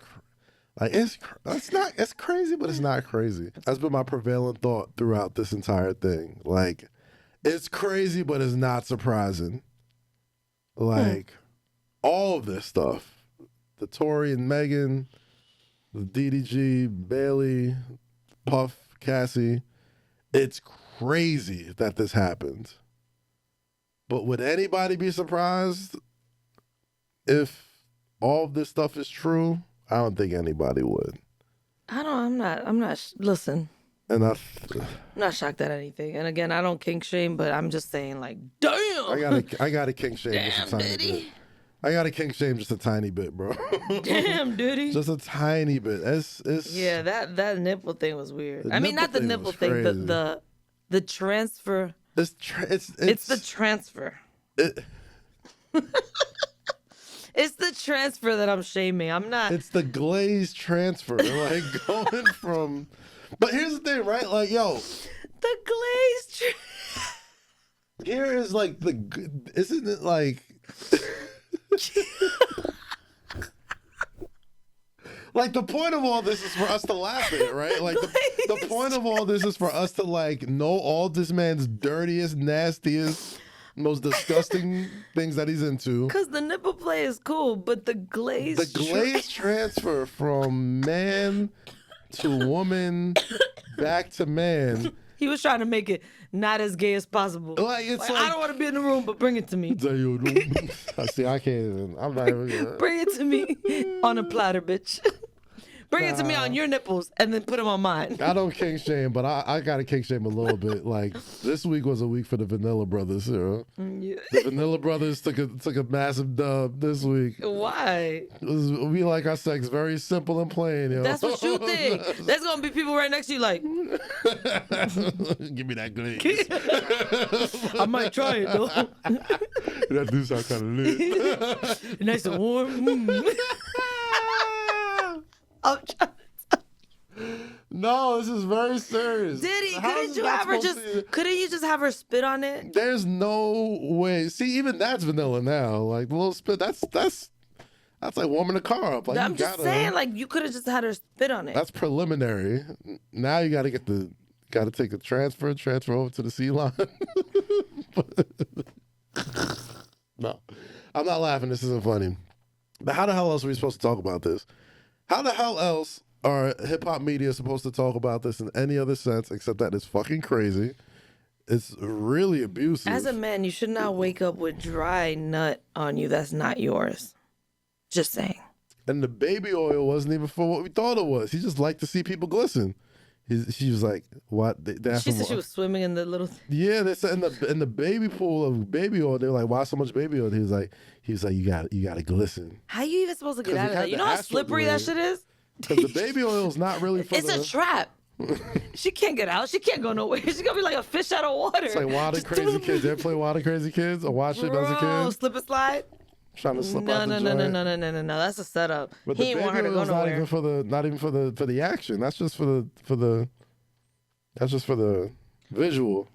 it's crazy, but it's not crazy. That's been my prevailing thought throughout this entire thing. Like, it's crazy, but it's not surprising. Like, all of this stuff, the Tory and Megan, the DDG, Bailey, Puff, Cassie, it's crazy that this happened. But would anybody be surprised if all of this stuff is true? I don't think anybody would. I'm not. Listen, And I'm not shocked at anything. And again, I don't kink shame, but I'm just saying, like, damn. I got a kink shame just a tiny bit. I got a kink shame just a tiny bit, bro. Damn, Diddy. Just a tiny bit. It's yeah, that nipple thing was weird. The I mean, not the nipple nipple thing thing, was crazy. the transfer. It's the transfer. It's the transfer that I'm shaming. I'm not. It's the glaze transfer, like going from. But here's the thing, right? Like, yo, the glaze. Here is like isn't it like? Like the point of all this is for us to laugh at it, right? Like the point of all this is for us to like know all this man's dirtiest, nastiest, most disgusting things that he's into. Because the nipple play is cool, but the glaze transfer from man to woman back to man. He was trying to make it not as gay as possible. Like it's like I don't want to be in the room, but bring it to me. See, I can't even. I'm not even. Bring it to me on a platter, bitch. Bring it to me on your nipples and then put them on mine. I don't kink shame, but I got to kink shame a little bit. Like this week was a week for the Vanilla Brothers. You know? Yeah. The Vanilla Brothers took a massive dub this week. Why? We like our sex very simple and plain. Yo. That's what you think. There's gonna be people right next to you like. Give me that glaze. I might try it though. That do sound kind of lit. Nice and warm. I'm trying to No, this is very serious. Diddy, How couldn't is you that have her supposed just? to- Couldn't you just have her spit on it? There's no way. See, even that's vanilla now. Like the little spit. That's like warming the car up. Like I'm you just gotta, saying, like you could have just had her spit on it. That's preliminary. Now you got to take the transfer over to the C line. No, I'm not laughing. This isn't funny. But how the hell else are we supposed to talk about this? How the hell else are hip hop media supposed to talk about this in any other sense except that it's fucking crazy? It's really abusive. As a man, you should not wake up with dry nut on you that's not yours. Just saying. And the baby oil wasn't even for what we thought it was. He just liked to see people glisten. She was like, "What?" She said she was swimming in the little. Yeah, they said in the baby pool of baby oil. They were like, "Why so much baby oil?" He was like, "You got to glisten." How you even supposed to get 'Cause out he of that? had You the know how astral slippery that blade. shit is? Because the baby oil is not really for It's a trap. She can't get out. She can't go nowhere. She's gonna be like a fish out of water. It's like Wild and Crazy Kids. You ever play Wild and Crazy Kids or watch it as a Bro, kid? slip and slide. Trying to slip No, out the no, no, no, joint. no, no, no, no, no. That's a setup. But He the didn't want her baby to go oil is not nowhere. even for the action. That's just for the that's just for the visual.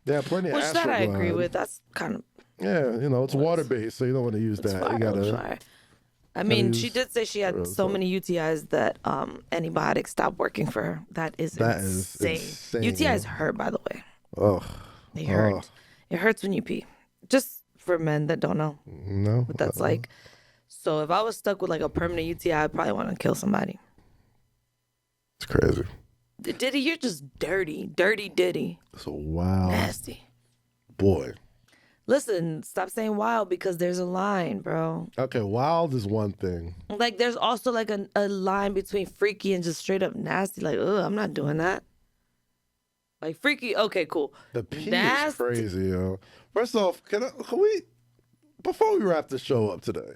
Yeah, plenty of Which that astral I agree blood. with. That's kind of Yeah, it's water based, so you don't want to use it's that. fire. You gotta. It's fire. I mean, she use did say she had real so stuff. many UTIs that antibiotics stopped working for her. That is insane. insane. UTIs hurt, by the way. Oh, They hurt. It hurts when you pee. Just for men that don't know no. what that's like. So if I was stuck with like a permanent UTI, I'd probably want to kill somebody. It's crazy. Diddy, you're just dirty. Dirty Diddy. It's a wild Nasty. boy. Listen, stop saying wild because there's a line, bro. Okay, wild is one thing. Like there's also like a line between freaky and just straight up nasty. Like, I'm not doing that. Like freaky, okay, cool. The P is Nasty. crazy, yo. First off, can we before we wrap the show up today?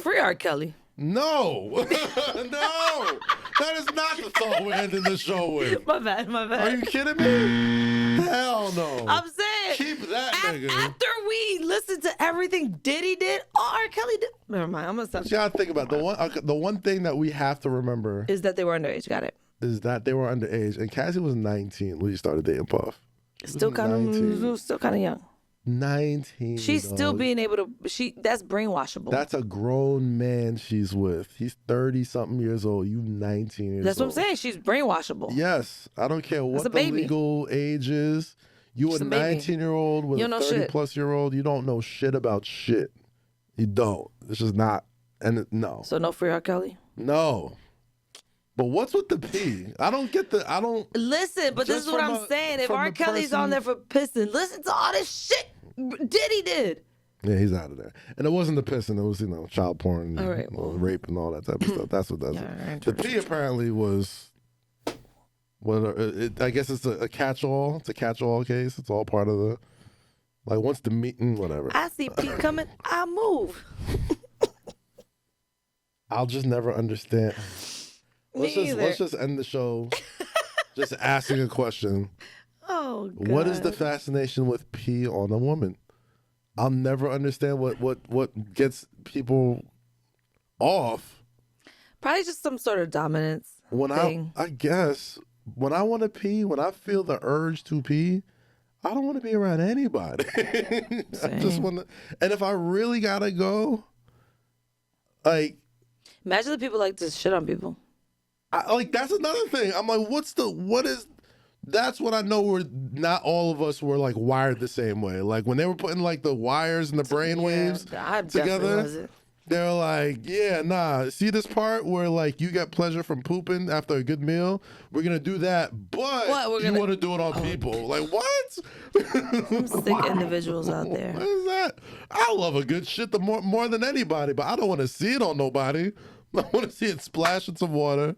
Free R. Kelly. No, no, that is not the thought we're ending the show with. My bad, my bad. Are you kidding me? Hell no. I'm saying Keep that nigga. after we listened to everything Diddy did, all R. Kelly did. Never mind, I'm gonna stop. You gotta think about the one thing that we have to remember Is that they were underage? Got it. is that they were underage, and Cassie was 19 when she started dating Puff. Still kind of young. 19. She's still dog. being able to. That's brainwashable. That's a grown man she's with. He's 30 something years old. You 19 years old. That's what I'm saying. She's brainwashable. Yes, I don't care what a the baby. legal age is. You She's a a baby. 19-year-old with You a don't know 30 shit. plus year old. You don't know shit about shit. You don't. It's just not. No. So no free R. Kelly. No. But what's with the P? I don't get I don't. Listen, but this Just is what from I'm saying. If from R. the Kelly's on person- there for pissing, listen to all this shit Diddy did. Yeah, he's out of there. And it wasn't the pissing. It was, child porn, All right, rape and all that type of stuff. That's what that's. Yeah, all right, The P apparently was I guess it's a catch-all. It's a catch-all case. It's all part of the, like, once the meeting, whatever. I see Pete coming, I move. I'll just never understand. Let's just end the show just asking a question. Oh, God. What is the fascination with pee on a woman? I'll never understand what gets people off. Probably just some sort of dominance thing. I guess when I want to pee, when I feel the urge to pee, I don't want to be around anybody. I just want to. And if I really gotta go, like, imagine the people like to shit on people. That's another thing. I'm like, that's what I know. We're not all of us were like wired the same way. Like when they were putting like the wires and the brain waves together, they were like, yeah, nah. See this part where like you get pleasure from pooping after a good meal? We're gonna do that, but you want to do it on people? Like what? Some sick individuals out there. What is that? I love a good shit more than anybody, but I don't want to see it on nobody. I want to see it splash in some water.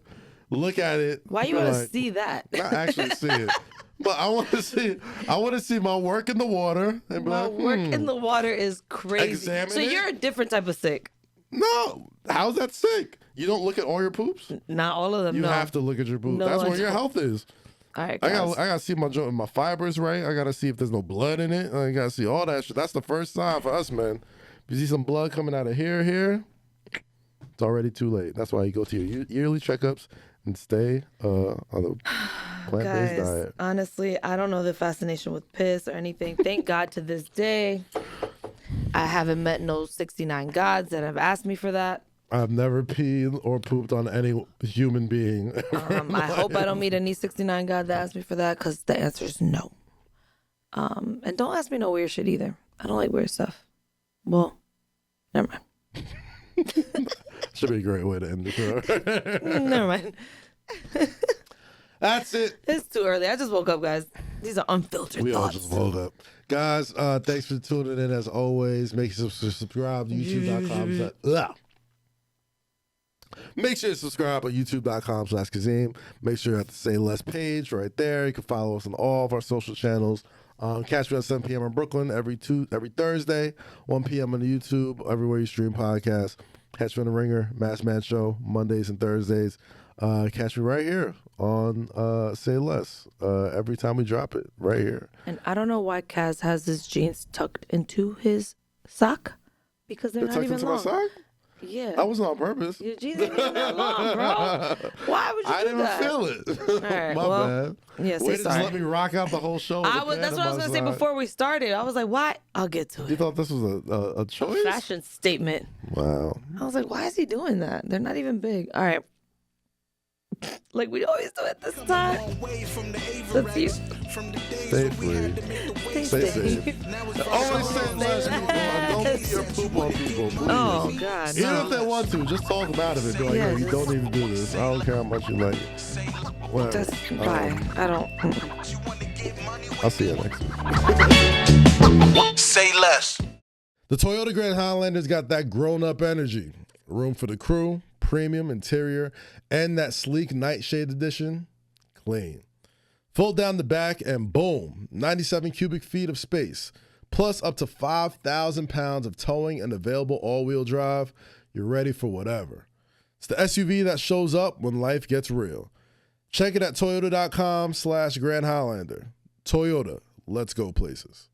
Look at it. Why you want to see that? Not actually see it, but I want to see my work in the water. And my work in the water is crazy. Examine so it? You're a different type of sick. No, how's that sick? You don't look at all your poops? Not all of them. You no. have to look at your poops. No, That's I where your don't. health is. All right, I guys. gotta see my fibers right. I gotta see if there's no blood in it. I gotta see all that shit. That's the first sign for us, man. If you see some blood coming out of here, it's already too late. That's why you go to your yearly checkups and stay on the plant-based diet. Honestly, I don't know the fascination with piss or anything. Thank God to this day, I haven't met no 69 gods that have asked me for that. I've never peed or pooped on any human being. I hope I don't meet any 69 god that asks me for that, because the answer is no. And don't ask me no weird shit either. I don't like weird stuff. Well, never mind. Should be a great way to end the show. Never mind. That's it. It's too early. I just woke up, guys. These are unfiltered We all thoughts. just woke up. Guys, thanks for tuning in as always. Make sure to subscribe to youtube.com. Make sure to subscribe on youtube.com/Kazeem. Make sure you're at the Say Less page right there. You can follow us on all of our social channels. Catch me at 7 p.m. in Brooklyn every Thursday, 1 p.m. on YouTube, everywhere you stream podcasts. Catch me on The Ringer, Mass Man Show, Mondays and Thursdays. Catch me right here on Say Less every time we drop it, right here. And I don't know why Kaz has his jeans tucked into his sock, because they're not even long. My sock? Yeah. That wasn't on purpose. Your jeans ain't even that long, bro. Why would you I do didn't that? feel it. right, My well, bad. yeah, say Wait, just sorry. let me rock out the whole show. That's what I was going to say before we started. I was like, why? I'll get to You it. thought this was a choice? Fashion statement. Wow. I was like, why is he doing that? They're not even big. All right. Like we always do at this time. That's you. Stay free. Stay safe. Always say less, people. Don't be your poop on people, please. Oh, God. Even No. if they want to, just talk about it and be like, Yeah, yo, you don't need to do this. I don't care how much you like it. Whatever. Just bye. I don't. I'll see you next week. Say less. The Toyota Grand Highlander's got that grown-up energy. Room for the crew, premium interior, and that sleek nightshade edition, clean. Fold down the back and boom, 97 cubic feet of space, plus up to 5,000 pounds of towing and available all-wheel drive. You're ready for whatever. It's the SUV that shows up when life gets real. Check it at toyota.com/Grand Highlander. Toyota, let's go places.